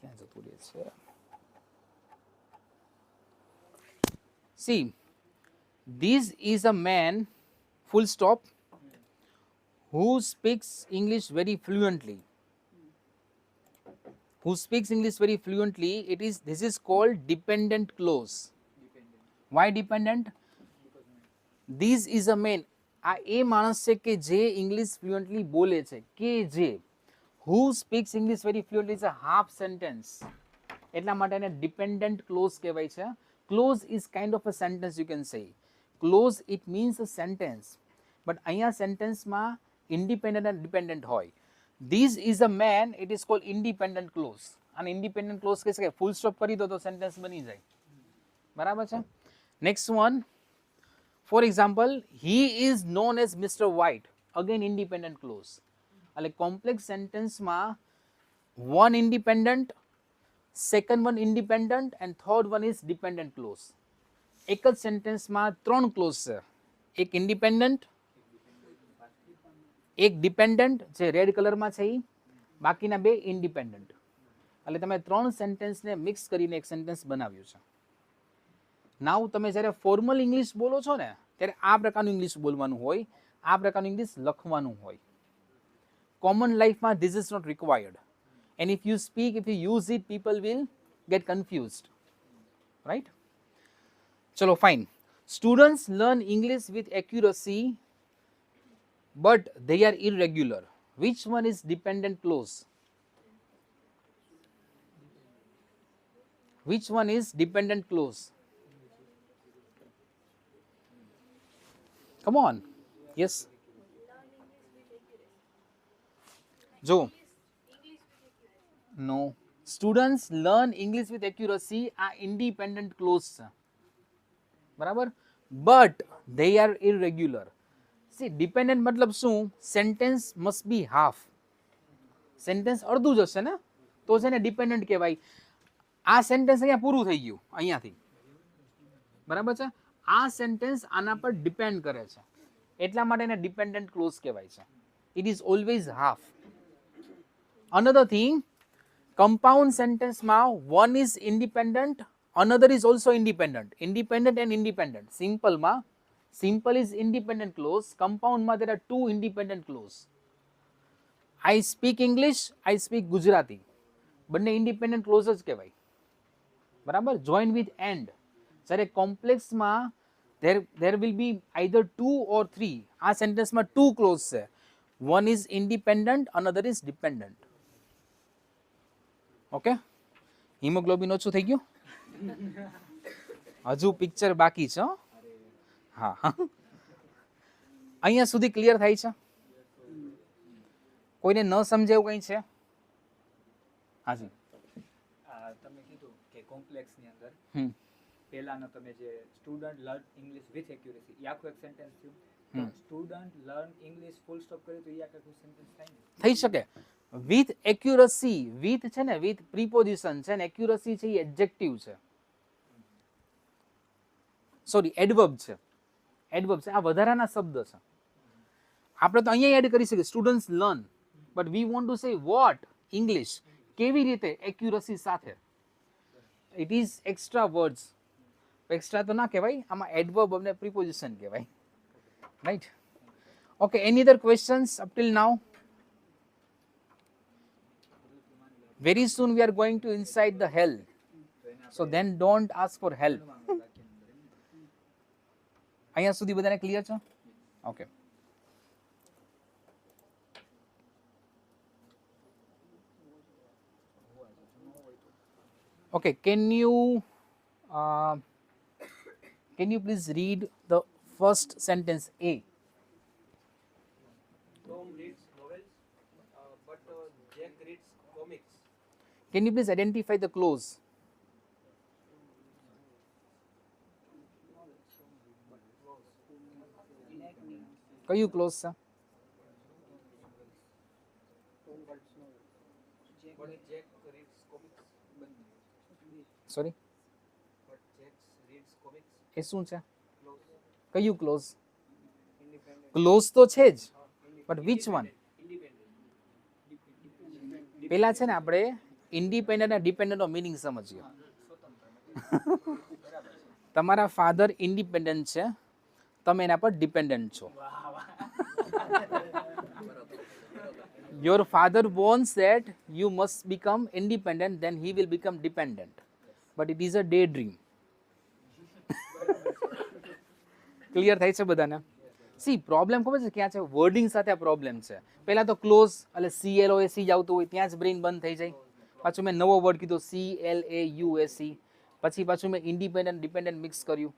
Speaker 1: ક્યાં જતું રહે છે? See, this is a man, full stop, who speaks English very fluently. Who speaks English very fluently, this is called dependent clause. Why dependent? This is a man, આ એ માણસ છે કે જે ઇંગ્લિશ ફ્લુઅન્ટલી બોલે છે, કે જે who speaks English very fluently is a half sentence. એટલા માટે એને dependent clause કહેવાય છે. Clause is kind of a sentence, you can say. Clause, it means a sentence, but અહીંયા સેન્ટેન્સમાં independent and dependent હોય. This is a man, it is called independent clause. અને independent clause કહી શકાય, full stop કરી દો તો sentence બની જાય. બરાબર છે? Next one, for example, he is known as Mr. White. Again independent clause. એટલે complex sentence માં one independent, second one independent and third one is dependent clause. એક જ સેન્ટેન્સમાં ત્રણ ક્લોઝ છે, એક ઇન્ડિપેન્ડન્ટ, એક ડિપેન્ડન્ટ જે રેડ કલરમાં છે, બાકીના બે ઇન્ડિપેન્ડન્ટ. એટલે તમે ત્રણ સેન્ટેન્સને મિક્સ કરીને એક સેન્ટેન્સ બનાવ્યું છે. નાઉ તમે જ્યારે ફોર્મલ ઇંગ્લિશ બોલો છો ને, ત્યારે આ પ્રકારનું ઇંગ્લિશ બોલવાનું હોય, આ પ્રકારનું ઇંગ્લિશ લખવાનું હોય. કોમન લાઈફમાં this is not required, and if you speak, if you use it, people will get confused, right? ચલો fine. Students learn English with accuracy but they are irregular. Which one is dependent clause? Which one is dependent clause? Come on. Yes. Jo. No. Students learn English with accuracy are independent clause. બરાબર? But they are irregular. See, dependent મતલબ શું? Sentence must be half. Sentence અડધું જ હશે ને તો છે ને ડિપેન્ડન્ટ કહેવાય. આ સેન્ટેન્સ અહીંયા પૂરું થઈ ગયું અહીંયાથી, બરાબર છે? આ સેન્ટેન્સ આના પર ડિપેન્ડ કરે છે, એટલા માટે એને ડિપેન્ડન્ટ ક્લોઝ કહેવાય છે. It is always half. Another thing, compound sentence માં one is independent, another is also independent. Independent and independent. Simple માં simple is independent clause. Compound માં there are two independent clause. I speak English, I speak Gujarati. બંને independent clause જ કહેવાય. બરાબર? Join with and. જ્યારે કોમ્પ્લેક્સમાં there will be either two or three. આ સેન્ટેન્સમાં two clause છે. One is independent, another is dependent. Okay, haemoglobin ઓછું થઈ ગયું? હજુ પિક્ચર બાકી છે. હા હા, અહીંયા સુધી ક્લિયર થાય છે? કોઈને ન સમજે એવું કંઈ છે? હાજી,
Speaker 10: તમે કીધું કે કોમ્પ્લેક્સની અંદર પહેલાનો તમે જે student learn English with accuracy એ આખું એક સેન્ટેન્સ થયું. Student learn English full stop કર્યું તો એ આખું સેન્ટેન્સ થાય ને?
Speaker 1: થઈ શકે. વિથ એક્યુરસી, વિથ છે ને, વિથ પ્રીપોઝિશન છે ને, એક્યુરસી છે એ એડજેક્ટિવ છે, સોરી એડવર્બ છે. એડવર્બ છે, આ વધારાના શબ્દ છે. આપણે તો અહીંયા એડ કરી શકીએ students learn, but we want to say vote English, કેવી રીતે એક્યુરસી સાથે. It is extra words. Extra તો ના કહેવાય, આમાં એડવર્બ અને પ્રીપોઝિશન કહેવાય. Right? Okay, any other questions up till now? Very soon we are going to inside the hell, so then don't ask for help. અહીંયા સુધી બધાને ક્લિયર છે? Okay, okay, can you please read the first sentence A?
Speaker 10: Tom reads novels, but Jack reads comics.
Speaker 1: Can you please identify the clause? કયું close છે? Sorry, એ શું છે? કયું close? Close તો છે જ, બટ વિચ વન? પેલા છે ને આપણે ઇન્ડિપેન્ડન્ટ અને ડિપેન્ડન્ટનો મિનિંગ સમજીએ. તમારા ફાધર ઇન્ડિપેન્ડન્ટ છે, તમે એના પર ડિપેન્ડન્ટ છો. Your father wants that you must become independent, then he will become dependent. But it is a daydream. Clear થાય છે બધાને? સી પ્રોબ્લેમ ખબર છે ક્યાં છે? વર્ડિંગ સાથે આ પ્રોબ્લેમ છે. પહેલા તો ક્લોઝ એટલે CLOAC જ આવતું હોય, ત્યાં જ બ્રેઇન બંધ થઈ જાય. પાછું મેં નવો વર્ડ કીધો CLAUAC, પછી પાછું મેં ઇન્ડિપેન્ડન્ટ ડિપેન્ડન્ટ મિક્સ કર્યું.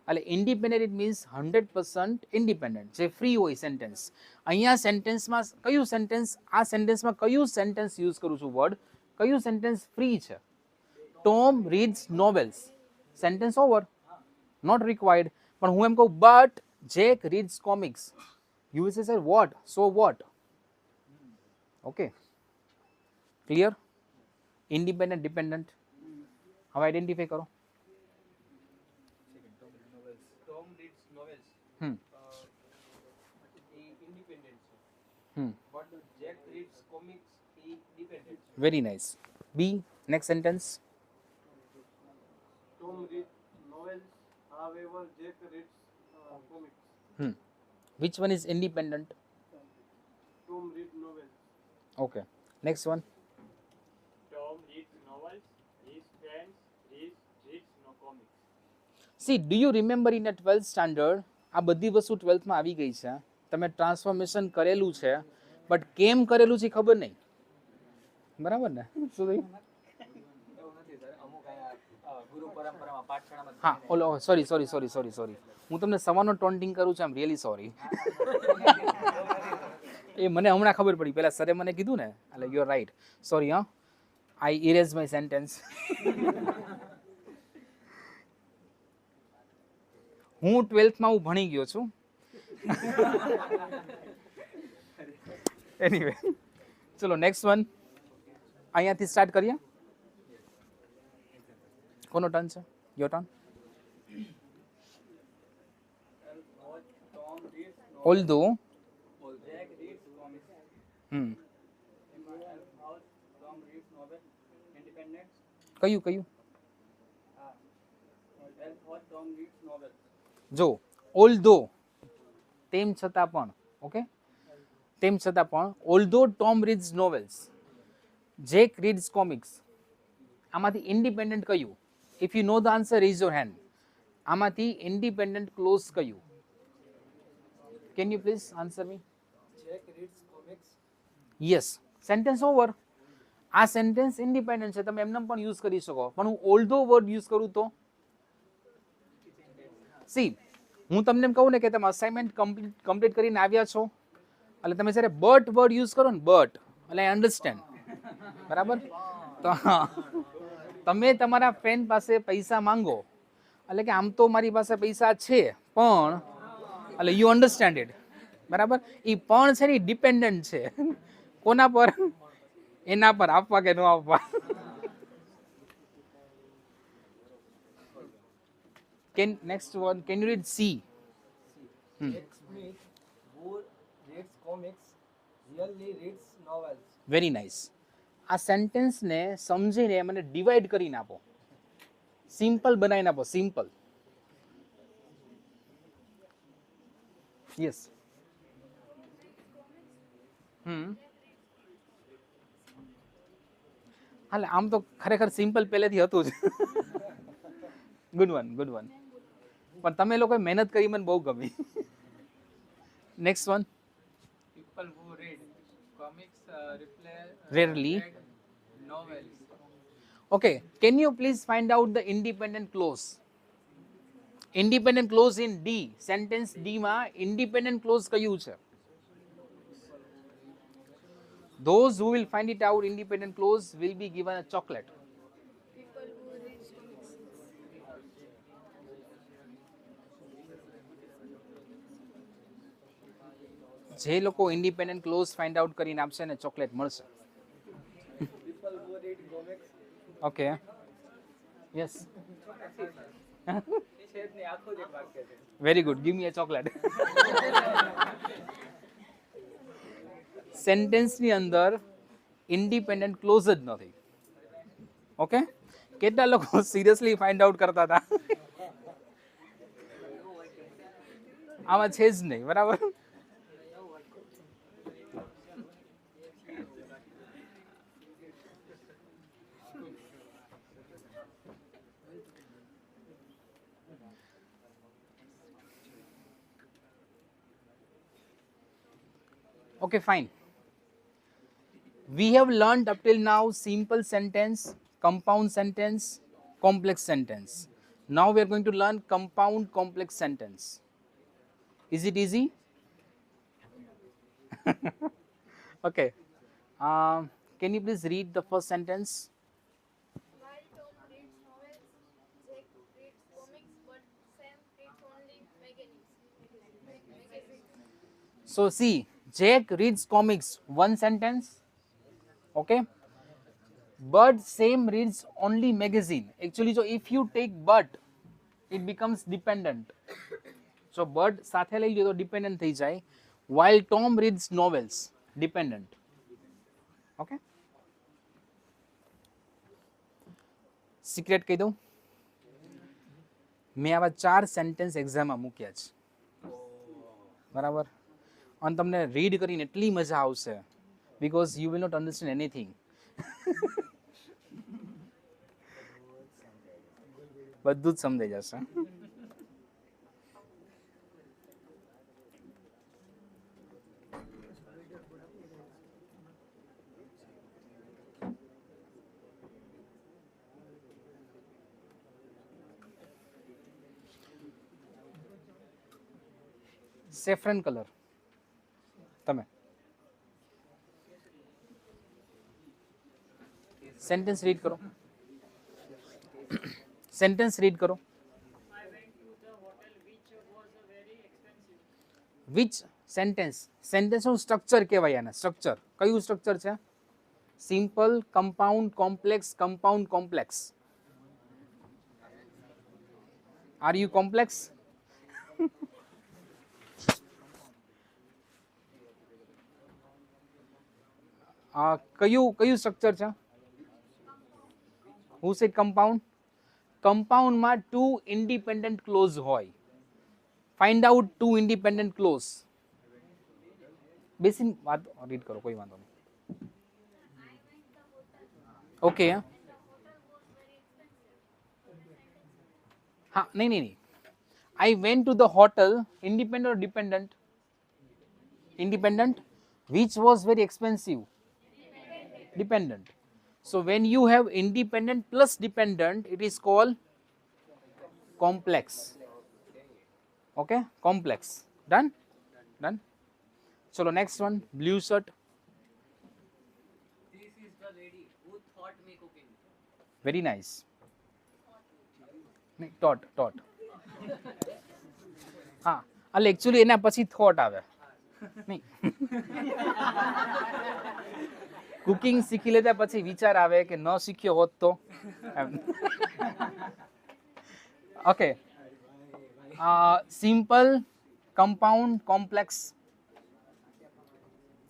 Speaker 1: એટલે ઇન્ડિપેન્ડન્ટ ઇટ મીન્સ 100% ઇન્ડિપેન્ડન્ટ, જે ફ્રી હોય સેન્ટેન્સ. અહીંયા સેન્ટેન્સમાં કયું સેન્ટેન્સ, આ સેન્ટેન્સમાં કયું સેન્ટેન્સ યુઝ કરું છું વર્ડ, કયું સેન્ટેન્સ ફ્રી છે? Tom reads novels. Sentence over, not required. પણ હું એમ કહું but Jack reads comics, you will say sir what, so what. Okay, clear? Independent dependent હવે આઈડેન્ટિફાઈ કરો.
Speaker 10: Tom reads novels. He independent છે. But Jack reads comics. He dependent.
Speaker 1: Very nice. B, next sentence.
Speaker 10: Tom reads novels. However, Jack reads comics.
Speaker 1: Which one is independent?
Speaker 10: Tom reads novels.
Speaker 1: Okay. Next one.
Speaker 10: Tom reads novels. His friends reads no comics.
Speaker 1: See, do you remember in a 12th standard, આ બધી વસ્તુ 12th માં આવી ગઈ છે, તમે transformation કરેલું છે, બટ કેમ કરેલું છે ખબર નહીં. બરાબર ને? શું થયું? હા, ઓલો સોરી હું તમને સવારનો ટોન્ટિંગ કરું છું, આઈ એમ રિયલી સોરી. એ મને હમણાં ખબર પડી, પહેલા સરે મને કીધું ને, એટલે યુ આર રાઈટ, સોરી. હા, આઈ ઇરેઝ માય સેન્ટેન્સ. હું 12th માં હું ભણી ગયો છું. એનીવે, ચલો નેક્સ્ટ વન. અહીંયાથી સ્ટાર્ટ કરીએ. કોનો ટર્ન છે? Your turn. Although કયું કયું જો ઓલ્ધો તેમ છતાં પણ ઓકે તેમ છતાં પણ although Tom reads novels Jack reads comics આમાંથી ઇન્ડિપેન્ડન્ટ કયું if you know the answer raise your hand આમાંથી ઇન્ડિપેન્ડન્ટ ક્લોઝ કયું can you please answer me yes sentence over આ સેન્ટેન્સ ઇન્ડિપેન્ડન્ટ છે તમે એમને પણ યુઝ કરી શકો પણ હું ઓલ્ધો વર્ડ યુઝ કરું તો સી હું તમને એમ કહું ને કે તમે અસાઇનમેન્ટ કમ્પ્લીટ કરીને આવ્યા છો એટલે તમે જ્યારે બટ વર્ડ યુઝ કરો ને બટ એટલે આઈ અન્ડરસ્ટેન્ડ બરાબર તો તમે તમારા ફ્રેન્ડ પાસે પૈસા માંગો એટલે કે આમ તો મારી પાસે પૈસા છે પણ એટલે યુ અન્ડરસ્ટેન્ડ ઇટ બરાબર એ પણ છે ને ડિપેન્ડન્ટ છે કોના પર એના પર આપવા કે ન આપવા next one can you read C very nice આ સેન્ટેન્સ ને સમજીને મને ડિવાઈડ કરીને આપો સિમ્પલ બનાવીને આપો સિમ્પલ યસ હાલે આમ તો ખરેખર સિમ્પલ પહેલેથી હતું જ ગુડ વન પણ તમે લોકોએ મહેનત કરી મને બહુ ગમી next one
Speaker 10: people who read comics
Speaker 1: rarely
Speaker 10: novels.
Speaker 1: Okay, can you please find out the independent clause? Independent clause in D. Sentence D માં independent clause કયું છે? Those who will find it out independent clause will be given a chocolate.
Speaker 3: People who read comics.
Speaker 1: જે લોકો independent clause find out કરીને આપશે ને chocolate મળશે.
Speaker 10: People who read comics.
Speaker 1: Okay. Yes. Very good. Give me a chocolate. Sentence ની અંદર independent close જ નથી. ઓકે, કેટલા લોકો સિરિયસલી ફાઇન્ડ આઉટ કરતા હતા? આમાં છે જ નહીં, બરાબર? Okay, fine. We have learned up till now simple sentence, compound sentence, complex sentence. Now we are going to learn compound complex sentence. Is it easy? Okay. Can you please read the first sentence?
Speaker 3: While Tom reads novels, Jack reads comics, but Sam reads only magazines.
Speaker 1: So see, Jack reads comics, one sentence. Okay. But Sam reads only magazine. Actually, so if you take but, it becomes dependent. So but સાથે લઈ લો તો dependent થઈ જાય. While Tom reads novels, dependent. Okay. Secret કહી દઉં, મેં આવા 4 sentence એક્ઝામમાં મૂક્યા છે, બરાબર? અને તમને રીડ કરીને એટલી મજા આવશે because you will not understand anything. બધું જ સમજાઈ જશે. સેફ્રન કલર, તમે સેન્ટેન્સ રીડ કરો. સેન્ટેન્સ રીડ કરો. વિચ સેન્ટેન્સ, સેન્ટેન્સનું સ્ટ્રક્ચર કહેવાય. આને સ્ટ્રક્ચર કયું સ્ટ્રક્ચર છે? Simple, compound, complex, compound, complex. Are you complex? કયું સ્ટ્રક્ચર છે? Who said compound? કમ્પાઉન્ડમાં 2 ઇન્ડિપેન્ડન્ટ ક્લોઝ હોય. Find out 2 independent clause. બેસીને વાત રીડ કરો, કોઈ વાંધો નહીં. ઓકે, હા, નહીં. I went to the hotel, independent or dependent? Independent. Which was very expensive? Dependent. So when you have independent plus dependent, it is called complex. Okay, complex. Done? Done. So next one, blue shirt.
Speaker 11: This is the lady who taught me cooking.
Speaker 1: Very nice. Taught. હા, એટલે actually એના પછી thought આવે નહીં. Cooking શીખી લેતા પછી વિચાર આવે કે ન શીખ્યો હોત તો. Okay, simple, compound, complex.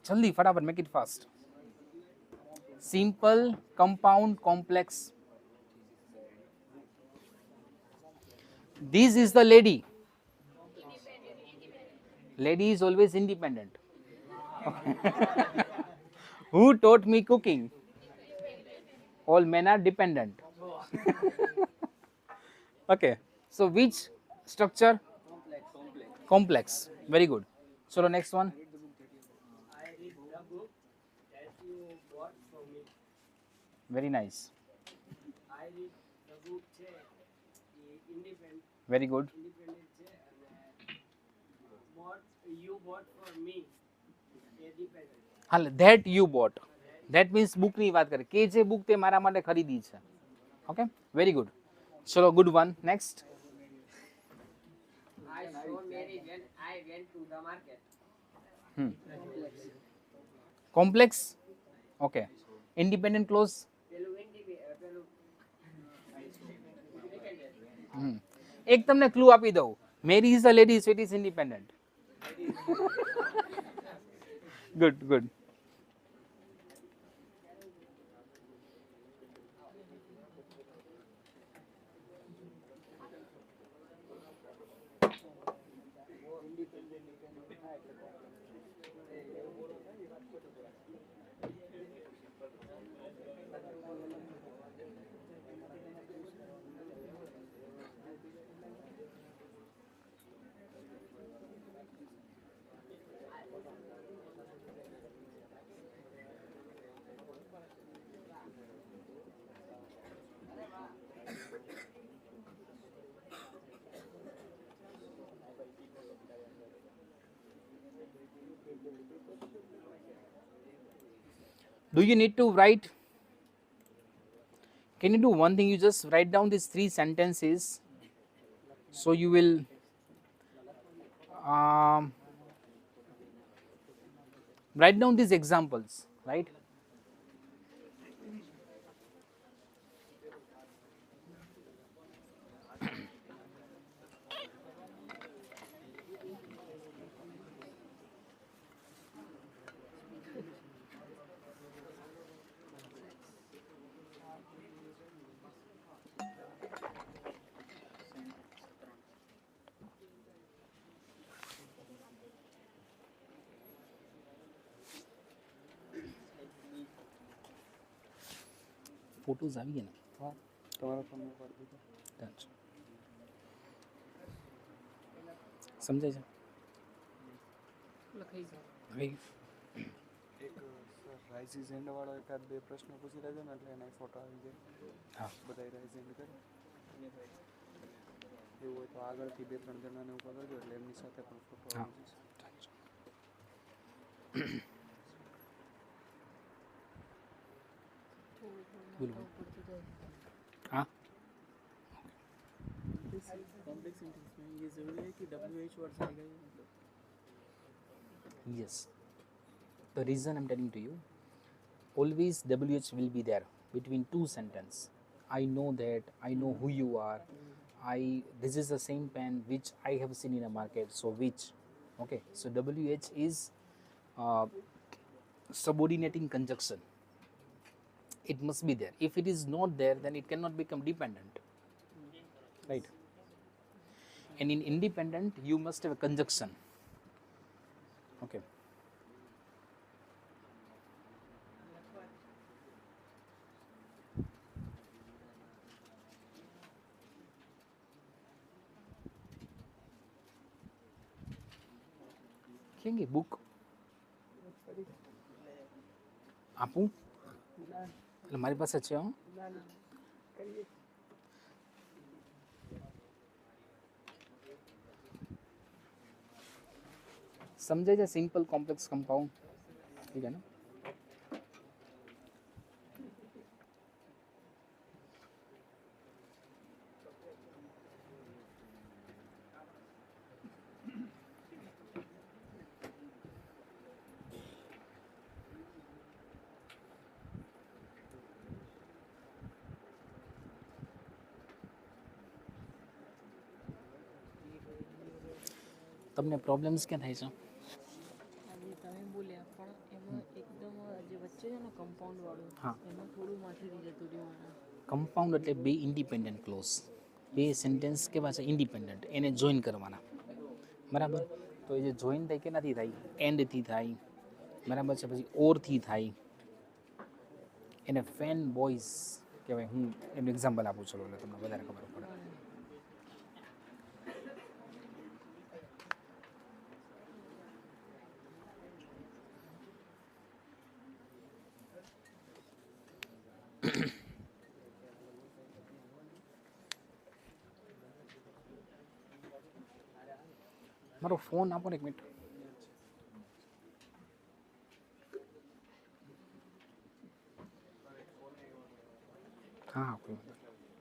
Speaker 1: જલ્દી ફટાફટ, make it fast. Simple, compound, complex. This is the lady. Lady is always independent. Who taught me cooking? All men are dependent. Okay. So which structure? Complex. Very good. So the next one.
Speaker 12: I read the book that you bought for me.
Speaker 1: Very nice.
Speaker 12: I read the book independent.
Speaker 1: Very good.
Speaker 12: Independent what you bought for me. Independent.
Speaker 1: હાલ, that you bought. That means book ની વાત કરે કે જે book તે મારા માટે ખરીદી છે. Okay, very good. ચલો, good one. Next.
Speaker 12: I saw Mary when I went to the market.
Speaker 1: Complex. Okay. Independent clause. એક તમને ક્લુ આપી દઉં. Mary is a lady, so it is independent. Good. Do you need to write? Can you do one thing? You just write down these 3 sentences. So you will write down these examples, right? Photos આવી ગયા ને? હા, તમારા ફોનમાં પાડી દીધા. સમજાય છે?
Speaker 11: લખાઈ જાય.
Speaker 13: એક રાઇઝિસ એન્ડ વાળો એકાદ 2 પ્રશ્નો પૂછી લેજો ને એટલે એના ફોટો આવી જાય.
Speaker 1: હા,
Speaker 13: બધાય રાઇઝ એન્ડ કરે. એવું હોય તો આગળથી 2-3 જણાને ઉપર કરજો એટલે એમની સાથે પણ ફોટો આવી જશે.
Speaker 1: हाँ,
Speaker 12: कॉम्प्लेक्स सेंटेंस में ये जरूरी है कि WH वर्ड्स आएगा ये मतलब.
Speaker 1: yes. The reason I'm telling to you, always WH will be there between 2 sentences. I know that, I know who you are. This is the same pen which I have seen in a market. So which, okay. So WH is subordinating conjunction. It must be there. If it is not there, then it cannot become dependent, right? And in independent, you must have a conjunction. Okay. કેંગે book આપું એટલે મારી પાસે છે હું સમજાય છે simple complex compound ठीक है ना તમને પ્રોબ્લેમ્સ ક્યાં થાય છે
Speaker 14: તમે બોલ્યા પણ એમાં એકદમ જે વચ્ચે છે ને કમ્પાઉન્ડ વાળું
Speaker 1: હા
Speaker 14: એમાં થોડું માથે જતું રહ્યું
Speaker 1: કમ્પાઉન્ડ એટલે બે ઇન્ડિપેન્ડન્ટ ક્લોઝ બે સેન્ટેન્સ કેવા છે ઇન્ડિપેન્ડન્ટ એને જોઈન કરવાના બરાબર તો એ જે જોઈન થાય કેનાથી થાય એન્ડથી થાય બરાબર છે પછી ઓરથી થાય એને ફેન બોયઝ કહેવાય હું એનું એક્ઝામ્પલ આપું છું એટલે તમને વધારે ખબર પડે મારો ફોન આપો ને એક મિનિટ હા કોઈ વાંધો નહીં.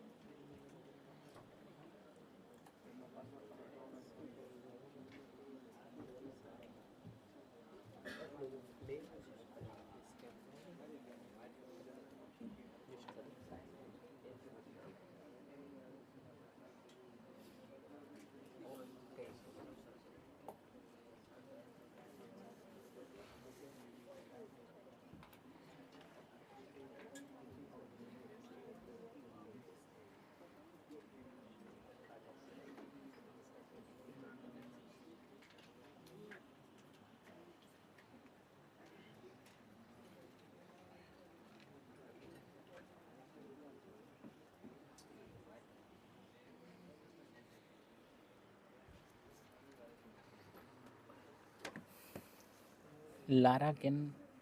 Speaker 1: Lara can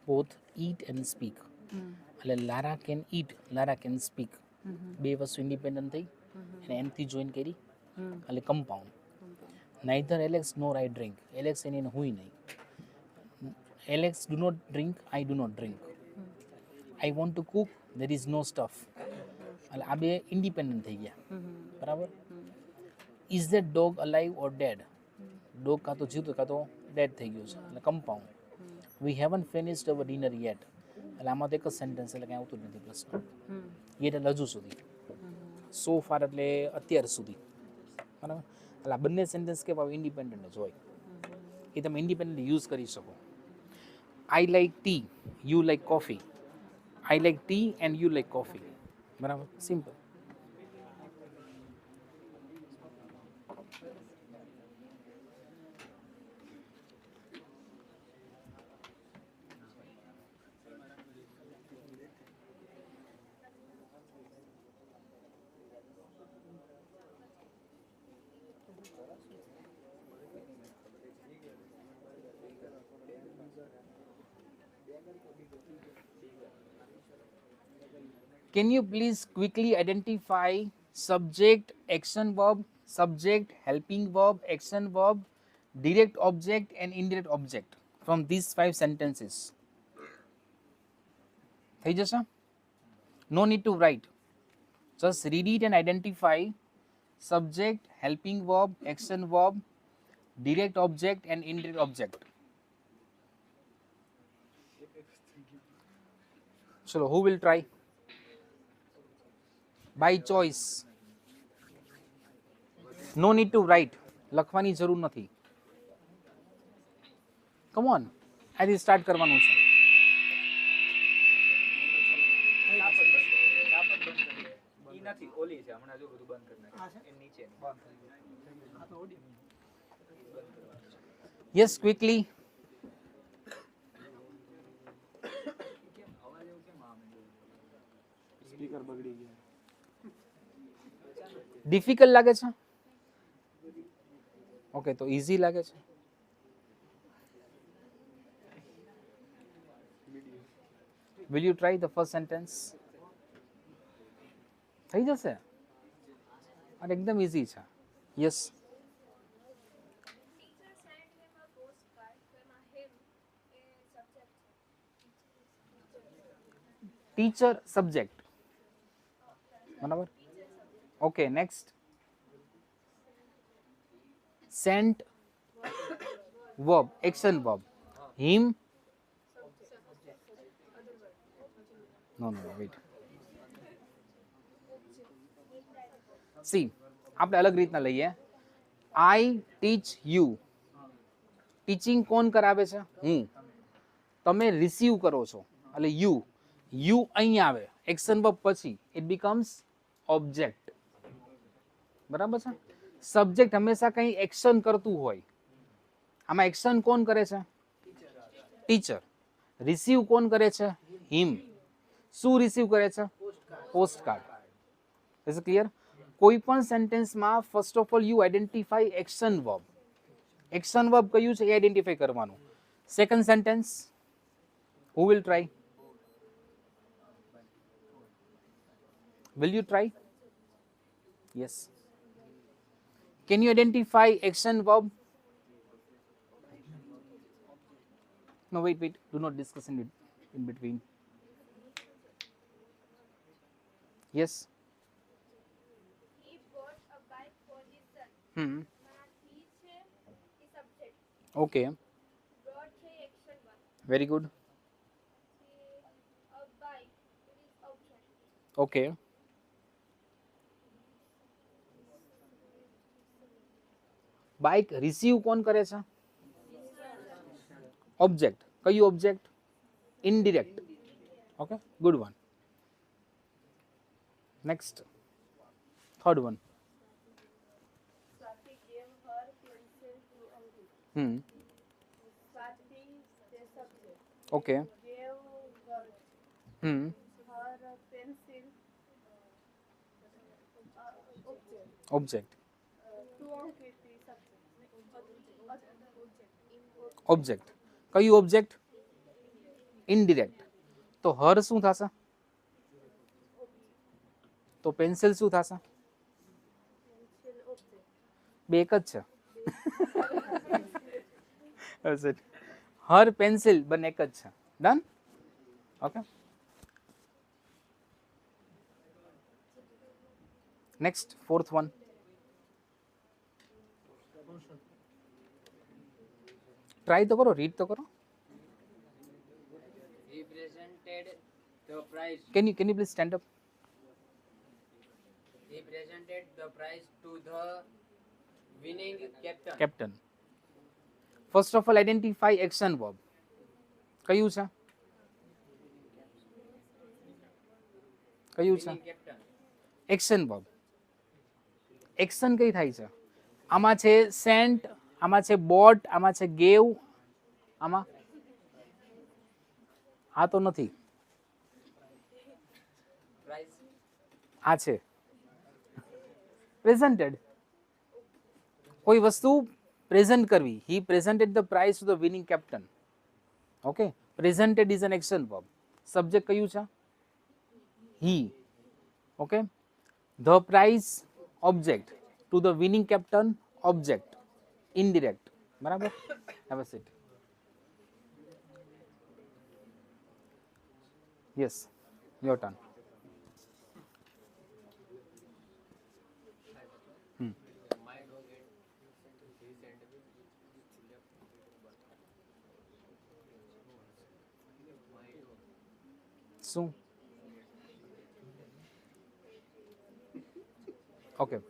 Speaker 1: both eat and speak. એટલે Lara can eat, Lara can speak. બે વસ્તુ ઇન્ડિપેન્ડન્ટ થઈ અને એનથી જોઈન કરી એટલે કમ્પાઉન્ડ. Neither Alex nor I drink. Alex એની હુંય નહીં. Alex do not drink, I do not drink. I want to cook, there is no stuff. એટલે આ બે ઇન્ડિપેન્ડન્ટ થઈ ગયા બરાબર. Is that dog alive or dead. Dog કાં તો જીવતો કાં તો ડેડ થઈ ગયું છે એટલે કમ્પાઉન્ડ. વી હેવન ફિનિશ્ડ અવર ડિનર યેટ. એટલે આમાં તો એક જ સેન્ટેન્સ એટલે કંઈ આવતું જ નથી પ્રશ્ન. યેટ એટલે હજુ સુધી. સો ફાર એટલે અત્યાર સુધી બરાબર. એટલે આ બંને સેન્ટેન્સ કેવા ઇન્ડિપેન્ડન્ટ જ હોય એ તમે ઇન્ડિપેન્ડન્ટ યુઝ કરી શકો. I like T, you like coffee. I like T and you like coffee. બરાબર simple. Can you please quickly identify subject, action verb, subject, helping verb, action verb, direct object and indirect object from these 5 sentences? થઈ જશે? No need to write. Just read it and identify subject, helping verb, action verb, direct object and indirect object. Chalo, who will try? By choice. No need to write. લખવાની જરૂર નથી. Come on. આજથી start કરવાનું છે.
Speaker 10: પછી ઓલી છે હમણાં જો બધું બંધ કરી
Speaker 2: આ
Speaker 10: નાખ્યું
Speaker 2: છે?
Speaker 10: એ નીચે
Speaker 2: બંધ થઈ ગયું. આ તો ઓડિયો.
Speaker 10: બંધ કરવાનું છે.
Speaker 1: Yes quickly.
Speaker 10: કેમ અવાજ એવું કેમ આવે
Speaker 13: સ્પીકર બગડી ગયા.
Speaker 1: ડિફિકલ્ટ લાગે છે? ઓકે, તો ઇઝી લાગે છે. Will you try the first sentence? થઈ જશે અને એકદમ ઇઝી છે. Yes.
Speaker 3: Teacher sent him a postcard. તેમાં him એ subject છે.
Speaker 1: Teacher subject. બરાબર. Okay, next. Sent verb, action verb. Him. No no wait. See આપણે અલગ રીતના લઈએ. આઈ ટીચ યુ. ટીચિંગ કોણ કરાવે છે? હું. તમે રિસીવ કરો છો એટલે યુ. યુ અહીં આવે એક્શન વર્બ પછી ઇટ બીકમ્સ ઓબ્જેક્ટ. બરાબર છે. સબ્જેક્ટ હંમેશા કંઈ એક્શન કરતું હોય. આમાં એક્શન કોણ કરે છે? ટીચર. રિસીવ કોણ કરે છે? હિમ. શું રિસીવ કરે છે? પોસ્ટકાર્ડ. Is it clear? કોઈ પણ સેન્ટેન્સમાં first of all you identify action verb. Action verb કયું છે એ આઈડેન્ટિફાઈ કરવાનું. Second sentence who will try? Will you try? Yes. Can you identify action verb? No, wait. Do not discuss in between. Yes.
Speaker 3: He bought a bike for his son.
Speaker 1: Hmm.
Speaker 3: માં he છે એ subject.
Speaker 1: Okay.
Speaker 3: Brought છે action verb.
Speaker 1: Very good.
Speaker 3: A bike it is object.
Speaker 1: Okay. Bike receive કોણ કરે છે? Object. કયું object? Indirect. Okay, good one. Next, third one.
Speaker 3: Swati gave her pencil to Anju. Swati the subject.
Speaker 1: Okay.
Speaker 3: Gave her
Speaker 1: hmm.
Speaker 3: her pencil object.
Speaker 1: Object.
Speaker 3: To Ankit the subject.
Speaker 1: Object. કયું object? Indirect. તો હર શું થશે? તો pencil શું થશે? બે એક જ છે. હર પેન્સિલ બંને એક જ છે. Done? Okay. Next, fourth one. Try તો કરો, રીડ તો કરો.
Speaker 11: He presented the prize.
Speaker 1: Can you please stand up?
Speaker 11: He presented the prize to the winning captain.
Speaker 1: Captain. First of all, identify action verb. કયું છે? કયું છે?
Speaker 11: Winning captain.
Speaker 1: Action verb. Action કઈ થાય છે? આમાં છે સેન્ટ, આમાં છે બોટ, આમાં છે ગેવ, આમાં આ તો નથી.
Speaker 11: Prize.
Speaker 1: આ છે પ્રેઝન્ટેડ. કોઈ વસ્તુ પ્રેઝન્ટ કરવી. He presented the prize to the winning captain. Okay, presented is an action verb. Subject કયું છે? He. Okay, the prize object, to the winning captain object, indirect. બરાબર? Have a seat. Yes, your turn.
Speaker 11: My dog ate his sandwich.
Speaker 1: શું? Okay,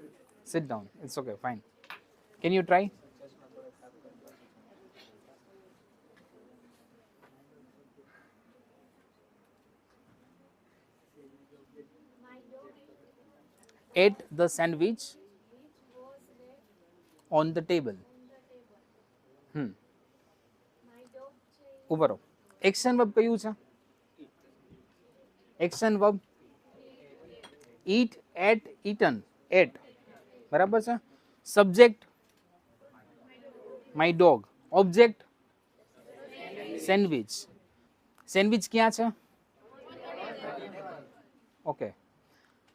Speaker 1: sit down. It's okay, fine. Can you try? ate the sandwich on the table. ઉભો રહો. Action verb કયું છે? Action verb eat, ate, eaten, ate. બરાબર છે. Subject my dog. Object sandwich. Sandwich ક્યાં છે? Okay.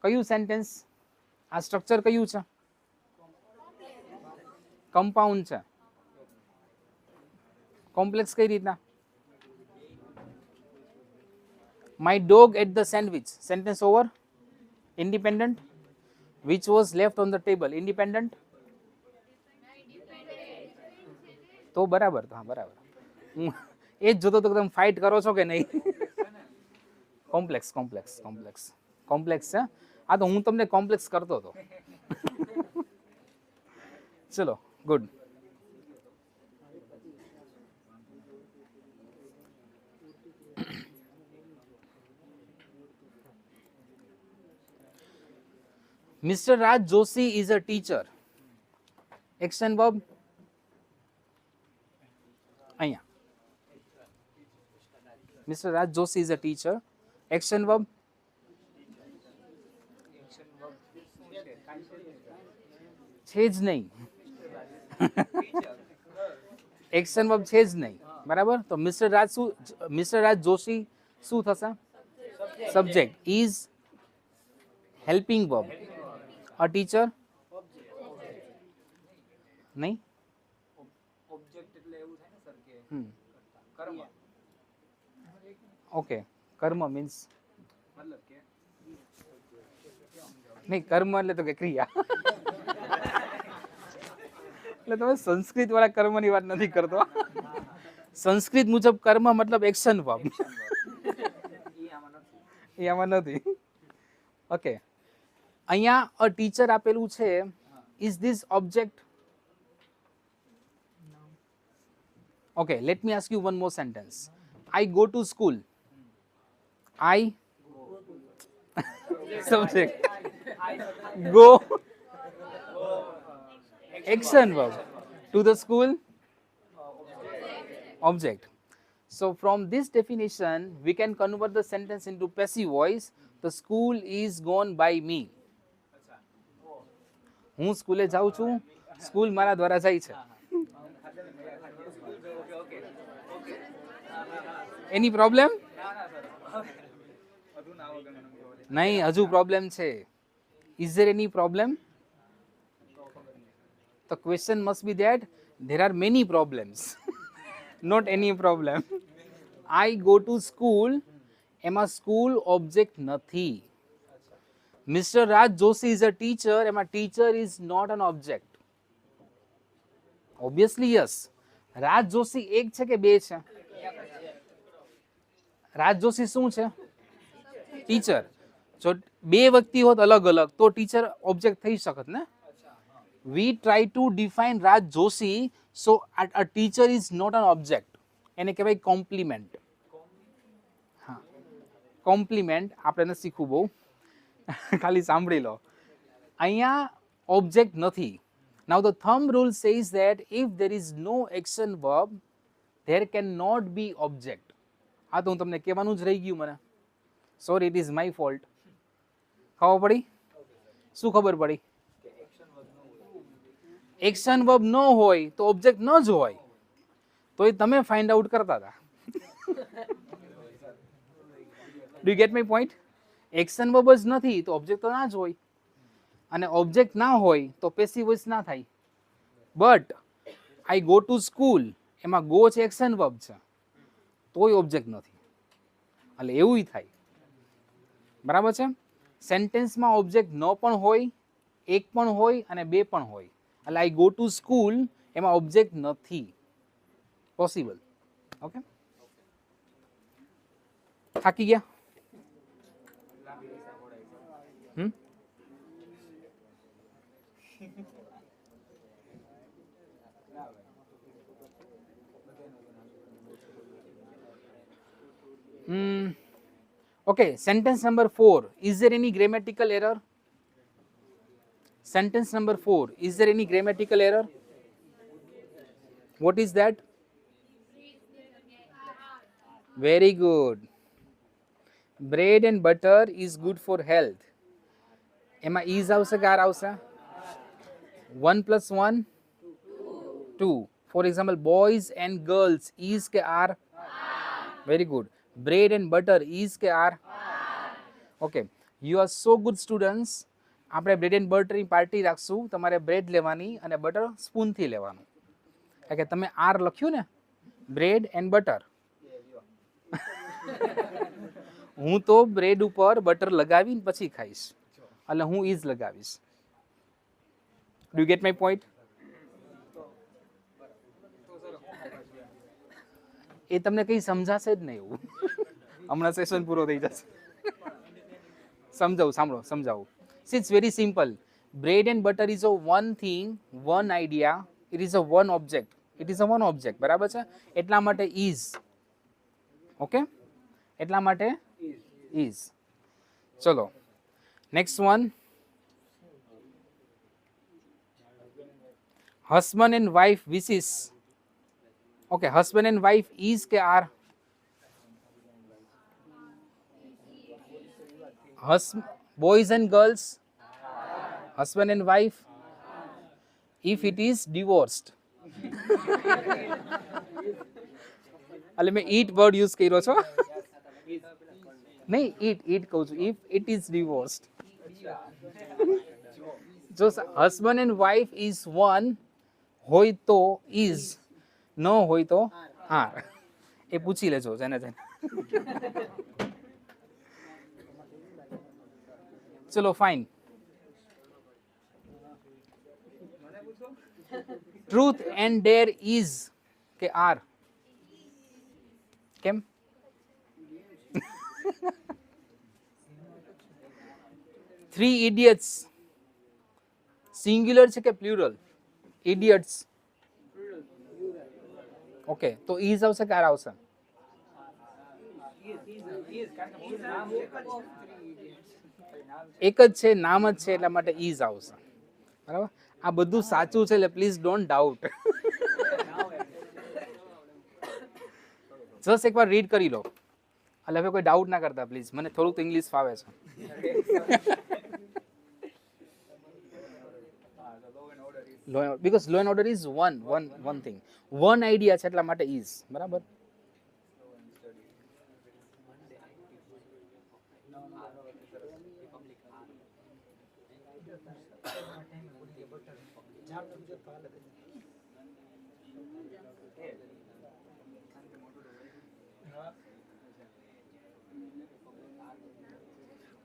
Speaker 1: કયું સેન્ટેન્સ? આ સ્ટ્રક્ચર કયું છે? કમ્પાઉન્ડ છે. કોમ્પ્લેક્સ કઈ રીતના? My dog ate the sandwich. Sentence over. Independent. Which was left on the table. Independent. તો બરાબર. હા બરાબર. એ જ જોતો તો તમે ફાઇટ કરો છો કે નહીં? કોમ્પ્લેક્સ કોમ્પ્લેક્સ કોમ્પ્લેક્સ કોમ્પ્લેક્સ છે. આ તો હું તમને કોમ્પ્લેક્સ કરતો હતો. ચલો good. Mr. Raj Joshi is a teacher. Action verb. અહીંયા. Mr. Raj Joshi is a teacher. Action verb. છે જ નહીં. એક્શન વર્બ છે જ નહીં. બરાબર. તો મિસ્ટર રાજ જોશી શું થશે? Subject. Is helping verb. A teacher? નહીં?
Speaker 10: ઓબ્જેક્ટ એટલે એવું થાય ને સર કે કર્મ.
Speaker 1: ઓકે. કર્મ મીન્સ
Speaker 10: મતલબ કે
Speaker 1: નહીં, કર્મ એટલે તો કે ક્રિયા. એટલે તમે સંસ્કૃત વાળા કર્મની વાત નથી કરતો. સંસ્કૃત મુજબ કર્મ મતલબ એક્શન વર્બ. એ આમાં નથી. ઓકે. અહીંયા અ ટીચર આપેલું છે. Is this object? Okay, let me ask you one more sentence. I go to school. I subject. Go action verb. To the school object. So from this definition we can convert the sentence into passive voice. The school is gone by me. હું સ્કૂલે જાઉં છું, school મારા દ્વારા જાય છે. એની problem નહીં, હજુ પ્રોબ્લેમ છે. Is there any problem? The question must be that there are many problems, not any problem. I go to school. એમાં સ્કૂલ ઓબ્જેક્ટ નથી. Mr. Raj Joshi is a teacher. એમાં teacher is not an object. Obviously yes. રાજ જોશી એક છે કે બે છે? રાજ જોશી શું છે? ટીચર. જો બે વ્યક્તિ હોત અલગ અલગ તો ટીચર ઓબ્જેક્ટ થઈ શકત ને? We try to define Raj Joshi, so a teacher is not an object. એને કહેવાય કોમ્પ્લિમેન્ટ. હા, કોમ્પ્લિમેન્ટ આપણે નથી શીખવું બહુ, ખાલી સાંભળી લો. અહીંયા ઓબ્જેક્ટ નથી. Now the thumb rule says that if there is no action verb, there cannot be object. આ તો હું તમને કહેવાનું જ રહી ગયું મને. Sorry, it is my fault. ખબર પડી? શું ખબર પડી? એક્શન વર્બ ન હોય તો ઓબ્જેક્ટ ન જ હોય, તો એ તમે ફાઇન્ડ આઉટ કરતા હતા. Do you get my point? Action verb જ નથી તો ઓબ્જેક્ટ તો ના જ હોય, અને ઓબ્જેક્ટ ના હોય તો પેસિવ વોઇસ ના થાય. But I go to school, એમાં ગો છે એક્શન વર્બ છે, તોય ઓબ્જેક્ટ નથી. એટલે એવું થાય. બરાબર છે? સેન્ટેન્સમાં ઓબ્જેક્ટ ન પણ હોય, એક પણ હોય અને બે પણ હોય. એટલે આઈ ગો ટુ સ્કૂલ એમાં ઓબ્જેક્ટ નથી. પોસિબલ. ઓકે, થાકી ગયા? Okay, sentence number 4. Is there any grammatical error? Sentence number 4. Is there any grammatical error? What is that? Very good. Bread and butter is good for health. એમાં is આવશે કે are આવશે? 1 plus 1 2. For example, boys and girls is કે are? Very good. Bread and butter is કે are? Okay. You are so good students. આપણે bread and બટરની party રાખશું. તમારે bread લેવાની અને બટર સ્પૂનથી લેવાનું. કારણ કે તમે આર લખ્યું ને, બ્રેડ એન્ડ બટર. હું તો બ્રેડ ઉપર બટર લગાવીને પછી ખાઈશ, એટલે હું ઇઝ લગાવીશ. Do you get my point? એ તમને કંઈ સમજાશે જ નહીં એવું. હમણાં સેશન પૂરો થઈ જશે. સમજાવું, સાંભળો, સમજાવું. It's very simple. Bread and butter is a one thing, one idea. It is a one object. It is a one object. બરાબર છે? એટલા માટે is. Okay? એટલા માટે is. ચલો. Next one. Husband and wife wishes. Okay, husband and wife is કે are? Boys and girls, husband and wife, if it is divorced. એટલે મેં eat word use કર્યો છો. નહીં, eat કહું છું. if it is divorced. જો husband and wife is one હોય તો is, ન હોય તો are. એ પૂછી લેજો જેને જેને. ચલો fine. Truth and dare is કે આર? કેમ? થ્રી ઇડિયટ્સ સિંગ્યુલર છે કે પ્લુરલ? ઇડિયટ્સ. ઓકે, તો ઇઝ આવશે કે આર આવશે? એક જ છે, નામ જ છે, એટલા માટે ઇઝ આવશે. બરાબર? આ બધું સાચું છે, એટલે પ્લીઝ ડોન્ટ ડાઉટ. જસ્ટ એકવાર રીડ કરી લો, એટલે હવે કોઈ ડાઉટ ના કરતા પ્લીઝ. મને થોડુંક ઇંગ્લિશ ફાવે છે. Because law and order is one thing, one idea છે, એટલા માટે ઇઝ. બરાબર?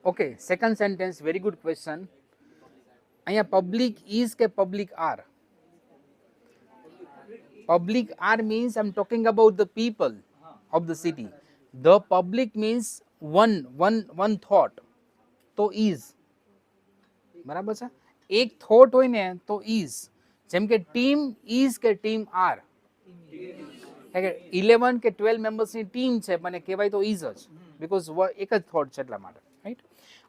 Speaker 1: Okay, second sentence. Very good question. અહીંયા પબ્લિક ઇઝ કે public are? Public are means I'm talking about the people of the city. The public means one thought. તો is. બરાબર છે? એક થોટ હોય ને તો is. જેમ કે ટીમ ઇઝ કે ટીમ આર? 11 કે 12 મેમ્બર્સની ટીમ છે, પણ એ કહેવાય તો ઇઝ જ, બીકોઝ એક જ થોટ છે એટલા માટે. રાઈટ?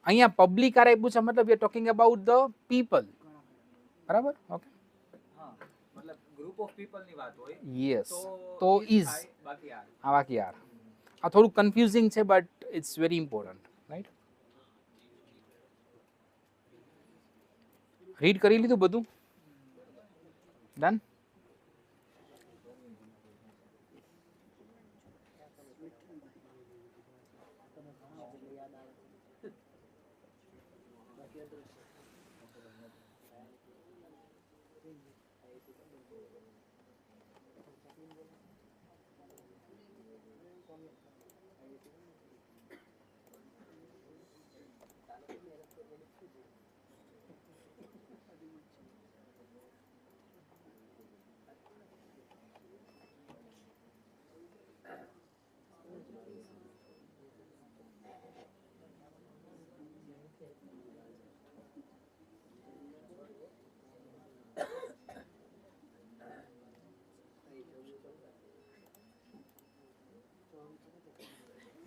Speaker 1: અહીંયા પબ્લિક આર આપ્યું છે, મતલબ વી are talking about the people. બરાબર? ઓકે,
Speaker 10: મતલબ ગ્રુપ ઓફ પીપલ ની વાત હોય.
Speaker 1: યસ, તો ઇઝ.
Speaker 10: બાકી આર.
Speaker 1: હા, બાકી આર. આ થોડું કન્ફ્યુઝિંગ છે, but it's very important. Right? Read કરી લીધું બધું? Done?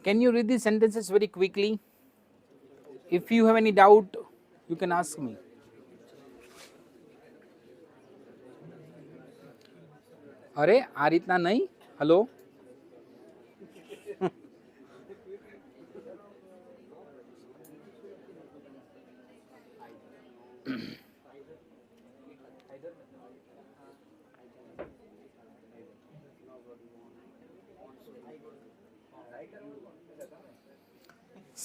Speaker 1: Can you read these sentences very quickly? If you have any doubt, you can ask me. અરે આ રીતના નહીં. Hello,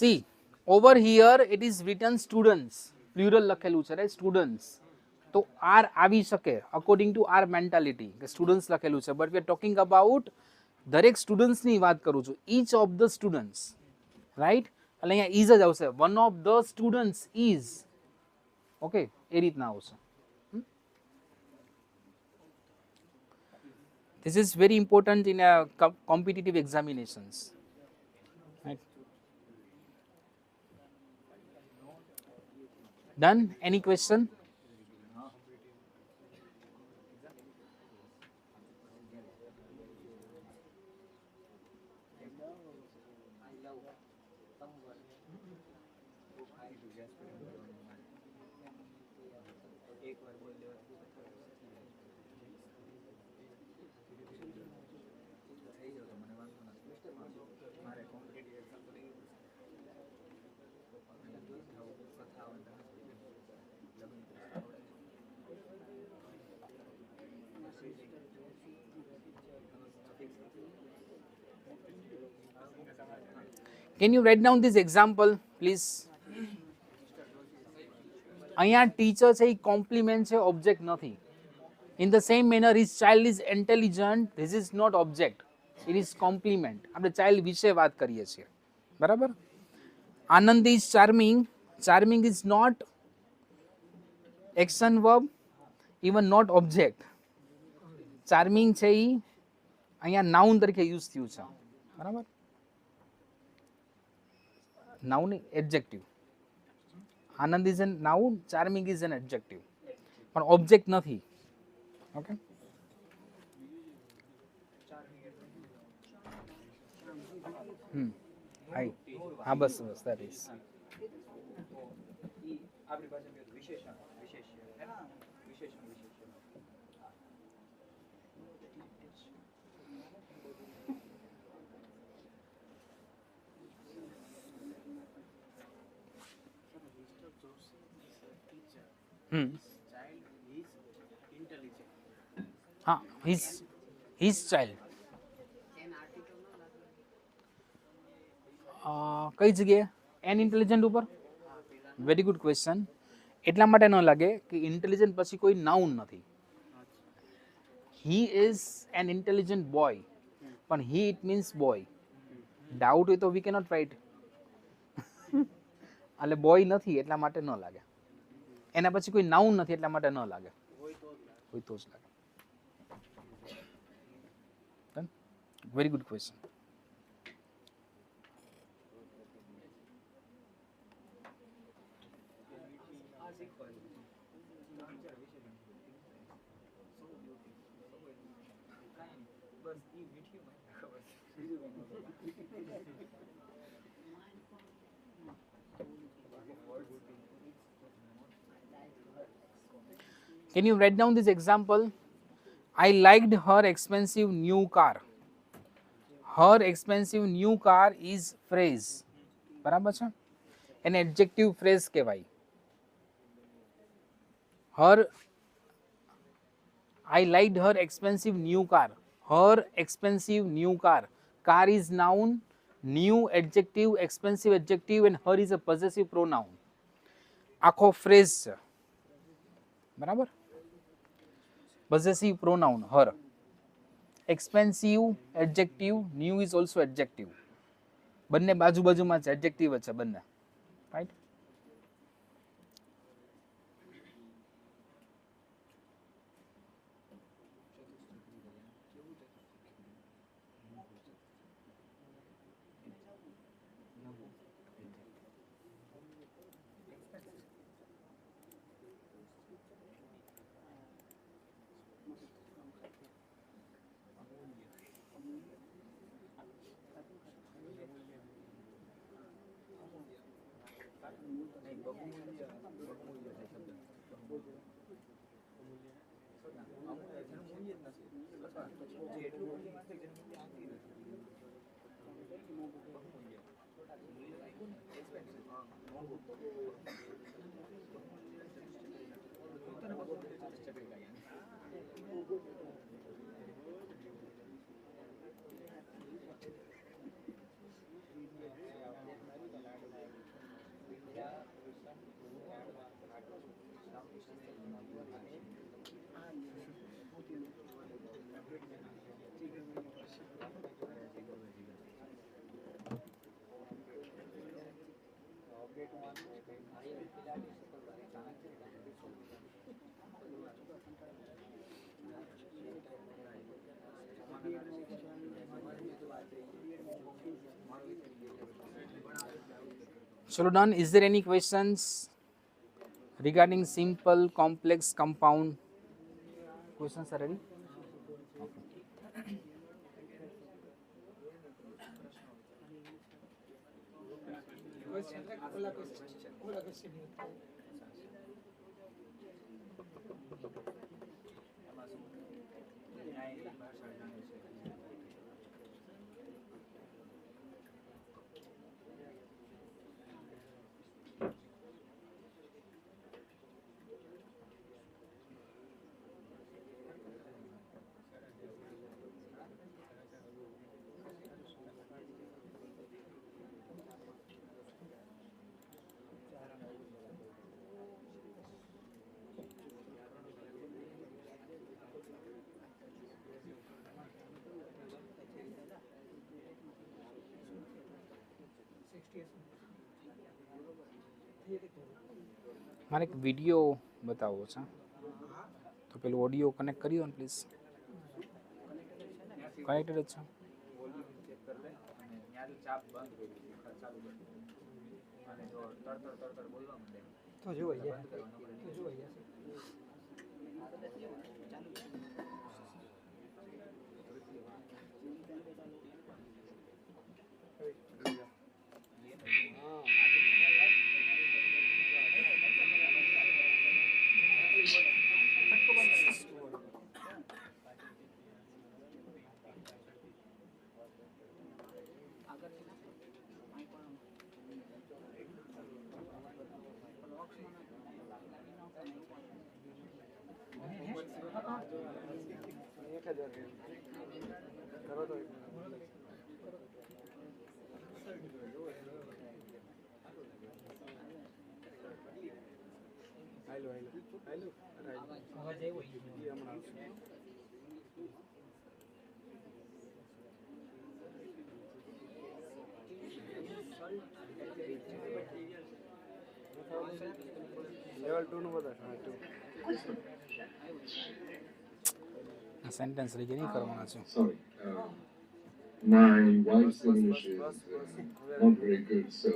Speaker 1: see over here it is written students, plural લખેલું છે right, students. તો આર આવી શકે અકોર્ડિંગ ટુ આર મેન્ટાલિટી કે સ્ટુડન્ટ્સ લખેલું છે, but we are talking about દરેક સ્ટુડન્ટ્સની વાત કરું છું, each of the students right. એટલે અહીંયા ઇઝ જ આવશે, one of the students is. Okay, એ રીતના આવશે. This is very important in a competitive examinations. Right. Done? Any question? Can you write down this example, please? અહીંયા teacher છે એ compliment છે, ઓબ્જેક્ટ નથી. In the same manner, his child is intelligent. This is not object. It is compliment. આપણે child વિશે વાત કરીએ છીએ, બરાબર. આનંદ is charming. Charming is not action verb, even not object. Charming છે એ અહીંયા નાઉન તરીકે યુઝ થયું છે, બરાબર. Noun adjective. Anand is an noun, charming is an adjective, પણ ઓબ્જેક્ટ નથી. ઓકે, હા બસ બસ that is.
Speaker 10: આપણી પાસે વિશેષણ, વિશેષ્ય, વિશેષણ, વિશેષ્ય.
Speaker 1: હા, his child. કઈ જગ્યાએ એન ઇન્ટેલિજન્ટ ઉપર? Very good question. એટલા માટે ન લાગે કે ઇન્ટેલિજન્ટ પછી કોઈ નાઉન નથી. He is an intelligent boy, પણ હી ઇટ મીન્સ બોય. ડાઉટ હોય તો વી કેનોટ રાઇટ. એટલે બોય નથી એટલા માટે ન લાગે. એના પછી કોઈ નાઉન નથી એટલા માટે ન લાગે. હોય તો જ લાગે. Very good question. Can you write down this example? I liked her expensive new car. Her expensive new car is phrase. બરાબર છે? એને એડજેક્ટિવ ફ્રેઝ કહેવાય. Her, I liked her expensive new car. Her expensive new car. Car is noun, new adjective, expensive adjective, and her is a possessive pronoun. આખો phrase છે, બરાબર. possessive pronoun her. expensive adjective, new is also adjective. બંને બાજુ બાજુમાં છે, adjective જ છે બંને, right?
Speaker 10: જે એટલું બધું વાંચે કે જેને શાંતિ નથી.
Speaker 1: Chalo done. Is there any questions regarding simple, complex, compound? Questions are ready? મારે એક વિડીયો બતાવવો છે, તો પેલું ઓડિયો કનેક્ટ કરી દો ને પ્લીઝ. કનેક્ટેડ જ છે.
Speaker 10: વોલ્યુમ ચેક કરી લે અને ત્યાંથી ચાપ બંધ કરી દે, ચાલુ કરી દે. અને જો તડતડ બોલવા માંડે
Speaker 2: તો જોવાઈ જાય, તો જોવાઈ જશે.
Speaker 1: સેન્ટેન્સ લઈ નહીં કરવાના છે.
Speaker 9: Sorry. My wife's English is not very good, so.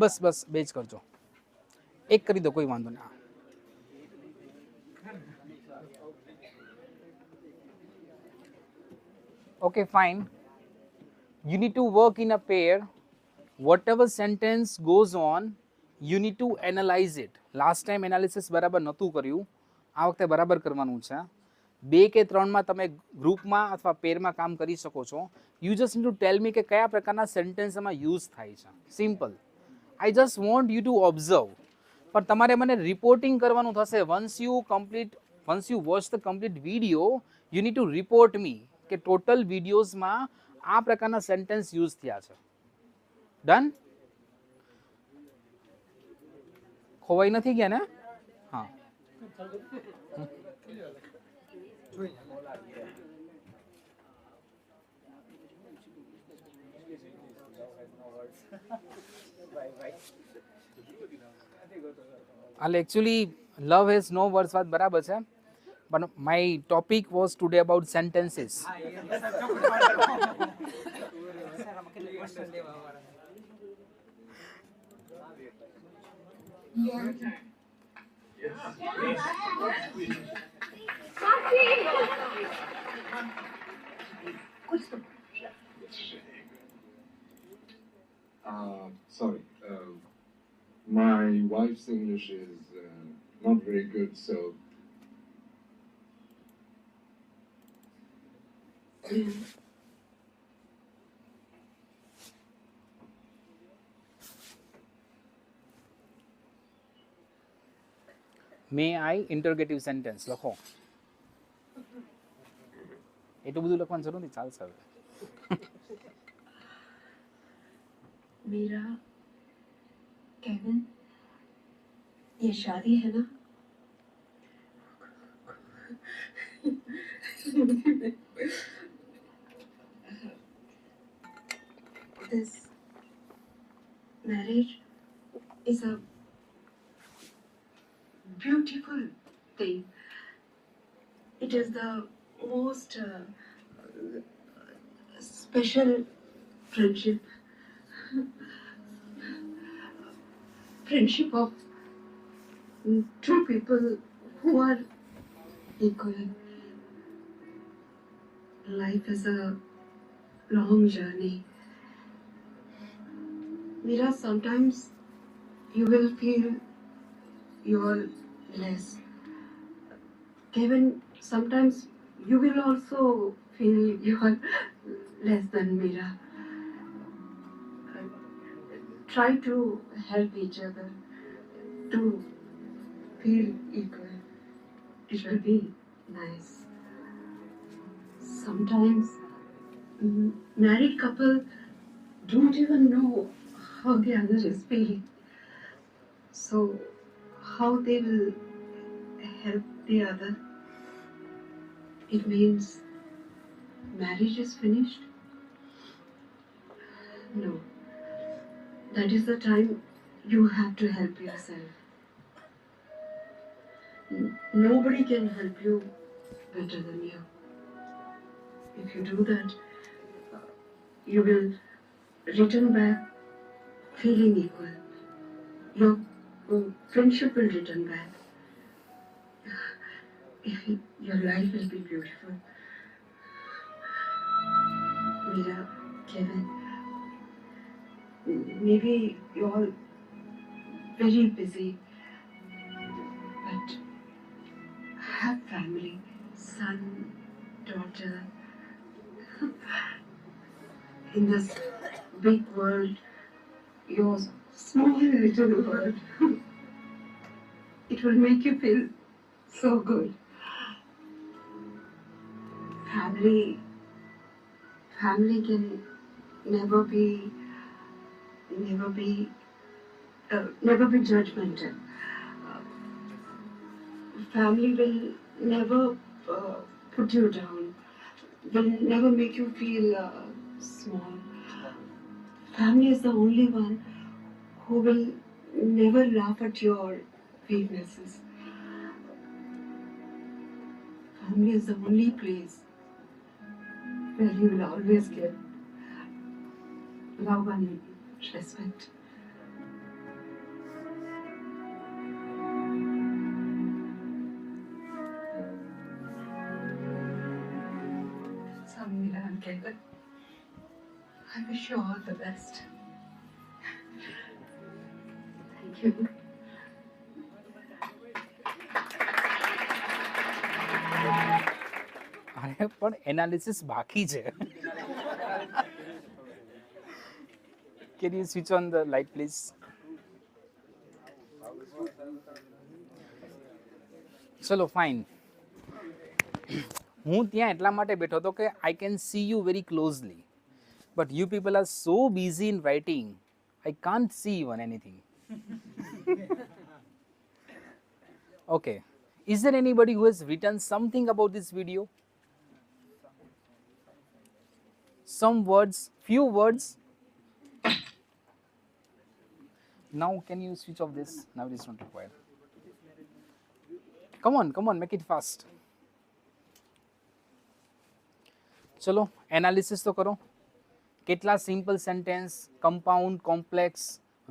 Speaker 1: બસ બસ બે જ કરજો, એક કરી દો, કોઈ વાંધો નહીં. Okay, fine. You need to work in a pair. Whatever sentence goes on, you need to analyze it. Last time analysis બરાબર નહોતું કર્યું, આ વખતે બરાબર કરવાનું છે. 2 કે 3માં તમે ગ્રુપમાં અથવા પેરમાં કામ કરી શકો છો. You just need to tell me કે કયા પ્રકારના સેન્ટેન્સ એમાં યુઝ થાય છે. Simple. I just want you to observe. પણ તમારે મને રિપોર્ટિંગ કરવાનું થશે. Once you watch the complete video, you need to report me કે ટોટલ વિડીયોઝમાં આ પ્રકારના સેન્ટેન્સ યુઝ થયા છે. ડન? ખોવાઈ નથી ગયા ને? હા. હાલ actually love has no words વાત બરાબર છે, પણ my topic was today about sentences.
Speaker 15: Sorry. My wife's English is not very good, so.
Speaker 1: May I interrogative sentence લખો. એટલું બધું લખવાનું જરૂર નહીં, ચાલશે હવે.
Speaker 16: मेरा केविन, ये शादी है ना? This marriage is a beautiful thing. It is the most special friendship. Friendship of two people who are equal. Life is a long journey. Mira, sometimes you will feel you're less. Kevin, sometimes you will also feel you're less than Mira. Try to help each other to feel equal. It will be nice. Sometimes married couple don't even know how the other is feeling. So how they will help the other? It means marriage is finished? No. That is the time you have to help yourself. Nobody can help you better than you. If you do that, you will return back feeling equal. Your friendship will return back. Your life will be beautiful. Mira, Kevin, maybe you're all very busy, but have family, son, daughter. In this big world, your small little world, it will make you feel so good. Family can never be judgmental. Family will never put you down, will never make you feel small. Family is the only one who will never laugh at your weaknesses. Family is the only place where you will always get love and respect. Samira and Kevin, I wish you all the best. Thank you.
Speaker 1: અરે પણ analysis બાકી છે. Can you switch on the light please? ચલો fine. હું ત્યાં એટલા માટે બેઠો હતો કે I can see you very closely, but you people are so busy in writing, I can't C even anything. Okay, is there anybody who has written something about this video? Some words, few words. Now can you switch off this? Now it is not required. Come on, make it fast. ચલો analysis તો કરો. કેટલા simple sentence, compound, complex,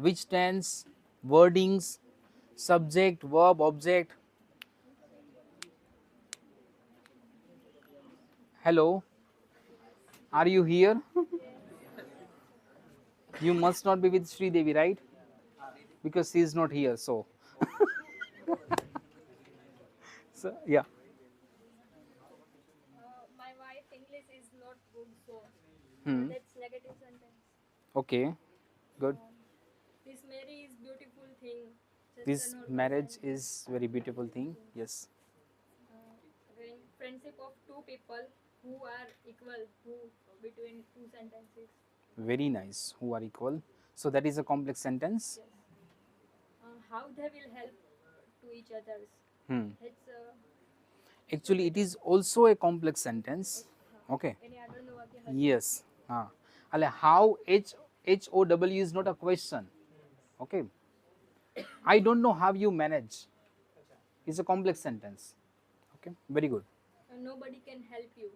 Speaker 1: which tense, wordings, subject, verb, object. Hello, are you here? You must not be with Sridevi, right? Because she is not here, so. So, yeah.
Speaker 3: My wife English is not good, so that's negative sentence.
Speaker 1: Okay, good.
Speaker 3: This marriage is beautiful thing. Just
Speaker 1: This
Speaker 3: a normal
Speaker 1: marriage
Speaker 3: sentence.
Speaker 1: is very beautiful thing. Yes.
Speaker 3: When friendship of two people who are equal, who between two sentences.
Speaker 1: Very nice. Who are equal. So that is a complex sentence.
Speaker 3: How they will help to each others. It's
Speaker 1: Actually, it is also a complex sentence. Okay. Yes. How HOW is not a question. Okay. I don't know how you manage. It's a complex sentence. Okay. Very good.
Speaker 3: nobody can help you.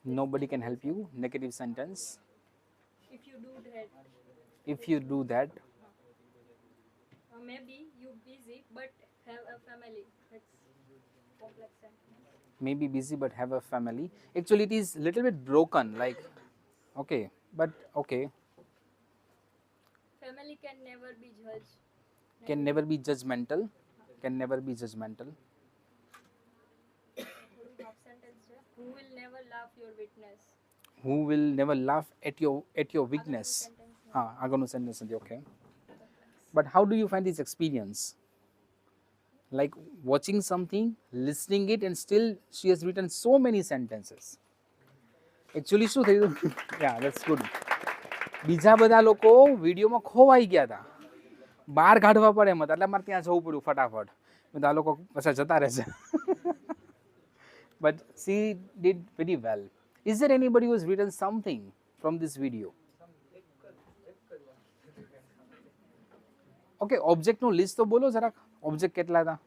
Speaker 1: Nobody can help you. Negative sentence.
Speaker 3: If you do that.
Speaker 1: If you do that.
Speaker 3: Maybe you busy but have a family. That's complex sentence.
Speaker 1: Maybe busy but have a family. Actually, it is little bit broken. Like, okay, but okay.
Speaker 3: Family can never be judged.
Speaker 1: Can never be judgmental. Can never be judgmental.
Speaker 3: Who will never laugh your weakness.
Speaker 1: Who will never laugh at your weakness. Agonu sentence. Okay. But how do you find this experience? Like watching something, listening it, and still she has written so many sentences. Actually, શું થયું? Yeah, that's good. બીજા બધા લોકો વિડીયોમાં ખોવાઈ ગયા હતા. બહાર કાઢવા પડે એમ એટલે મારે ત્યાં જવું પડ્યું ફટાફટ. બધા લોકો પાછા જતા રહેશે. But she did very well. Is there anybody who has written something from this video? Okay, object નું લિસ્ટ તો બોલો જરાક. ઓબ્જેક્ટ કેટલા હતા?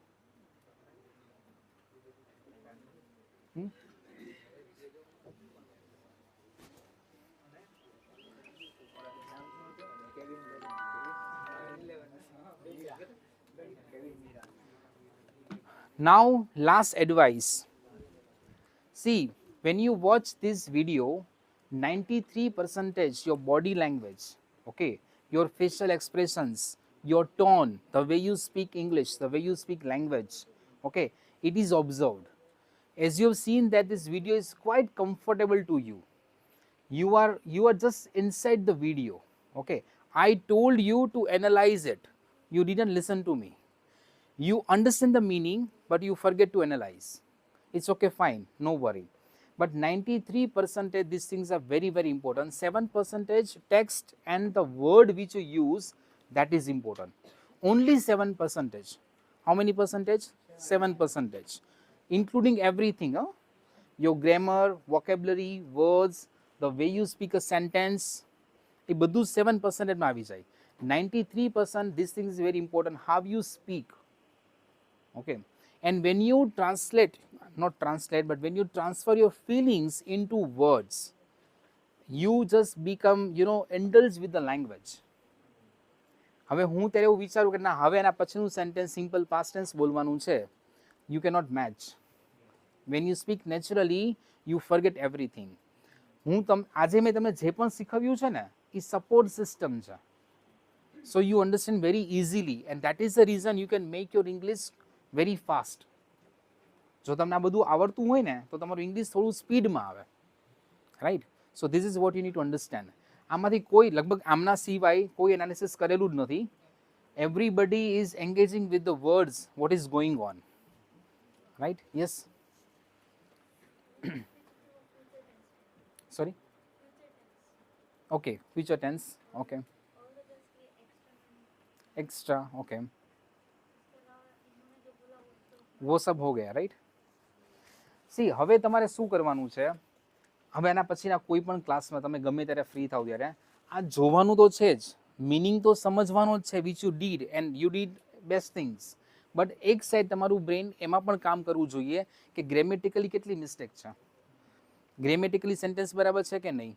Speaker 1: Now, last advice. See, when you watch this video, 93% your body language, okay, your facial expressions, your tone, the way you speak English, the way you speak language, okay, it is observed. As you have seen that this video is quite comfortable to you. You are just inside the video, okay. I told you to analyze it. You didn't listen to me. You understand the meaning, but you forget to analyze. It's okay, fine, no worry. But 93% these things are very, very important. 7% text and the word which you use, that is important. Only 7%. How many percentage? 7%. Including everything. Your grammar, vocabulary, words, the way you speak a sentence, it બધું 7% માં આવી જાય. 93% this thing is very important. How you speak. Okay. And when you translate, not translate, but when you transfer your feelings into words, you just become, indulge with the language. હવે હું ત્યારે એવું વિચારું કે ના હવે એના પછીનું સેન્ટેન્સ સિમ્પલ પાસ્ટ ટેન્સ બોલવાનું છે. You cannot match. When you speak naturally, you forget everything. આજે મેં તમને જે પણ શીખવ્યું છે ને એ સપોર્ટ સિસ્ટમ છે. So you understand very easily, and that is the reason you can make your English very fast. જો તમને આ બધું આવડતું હોય ને તો તમારું ઇંગ્લિશ થોડું સ્પીડમાં આવે, right. So this is what you need to understand. આમાંથી કોઈ લગભગ આમના સિવાય કોઈ એનાલિસિસ કરેલું જ નથી. Everybody is engaging with the words what is going on, right. Yes, sorry, okay, future tense, okay, extra, okay, वो सब हो गया, राइट. સી હવે તમારે શું કરવાનું છે, હવે એના પછીના કોઈ પણ ક્લાસમાં તમે ગમે ત્યારે ફ્રી થાવ ત્યારે આ જોવાનું તો છે જ, મિનિંગ તો સમજવાનો જ છે, which you did and you did best things. But એક સાઈડ તમારું બ્રેન એમાં પણ કામ કરવું જોઈએ કે ગ્રેમેટિકલી કેટલી મિસ્ટેક છે, ગ્રેમેટિકલી સેન્ટેન્સ બરાબર છે કે નહીં,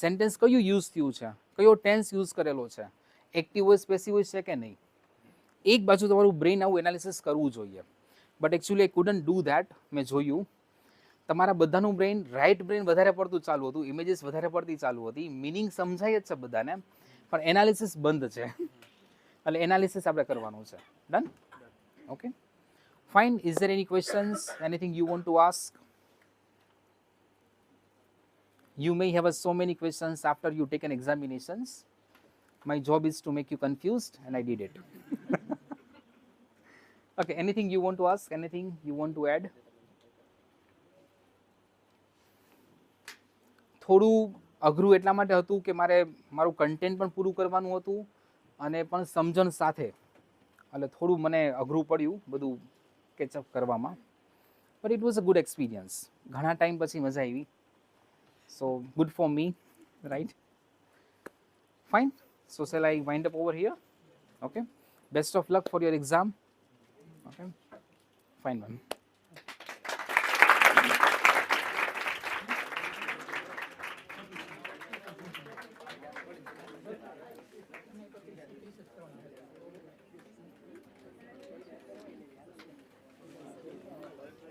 Speaker 1: સેન્ટેન્સ કયું યુઝ થયું છે, કયો ટેન્સ યુઝ કરેલો છે, એક્ટિવ વોઇસ પેસિવ વોઇસ છે કે નહીં. એક બાજુ તમારું બ્રેન આવું એનાલિસિસ કરવું જોઈએ. But actually I couldn't do that. મેં જોયું તમારા બધાનું બ્રેન, રાઇટ બ્રેન વધારે પડતું ચાલુ હતું, ઇમેજીસ વધારે પડતી ચાલુ હતી, મિનિંગ સમજાય જ છે બધાને, પણ એનાલિસિસ બંધ છે, એટલે એનાલિસિસ આપણે કરવાનું છે. Done? Okay fine. Is there any questions, anything you want to ask? You may have so many questions after you take an examinations. My job is to make you confused, and I did it. Okay, anything you want to ask? Anything you want to add? થોડું અઘરું એટલા માટે હતું કે મારે મારું content પણ પૂરું કરવાનું હતું અને પણ સમજણ સાથે, એટલે થોડું મને અઘરું પડ્યું બધું કેચઅપ કરવામાં. But it was a good experience. ઘણા ટાઈમ પછી મજા આવી. So good for me, right? Fine. So shall I wind up over here? Okay. Best of luck for your exam. Okay. Fine, ma'am.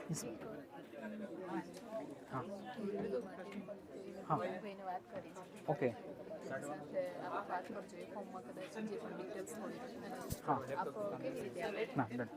Speaker 1: Yes, ma'am. હા. Okay. હા. ના done.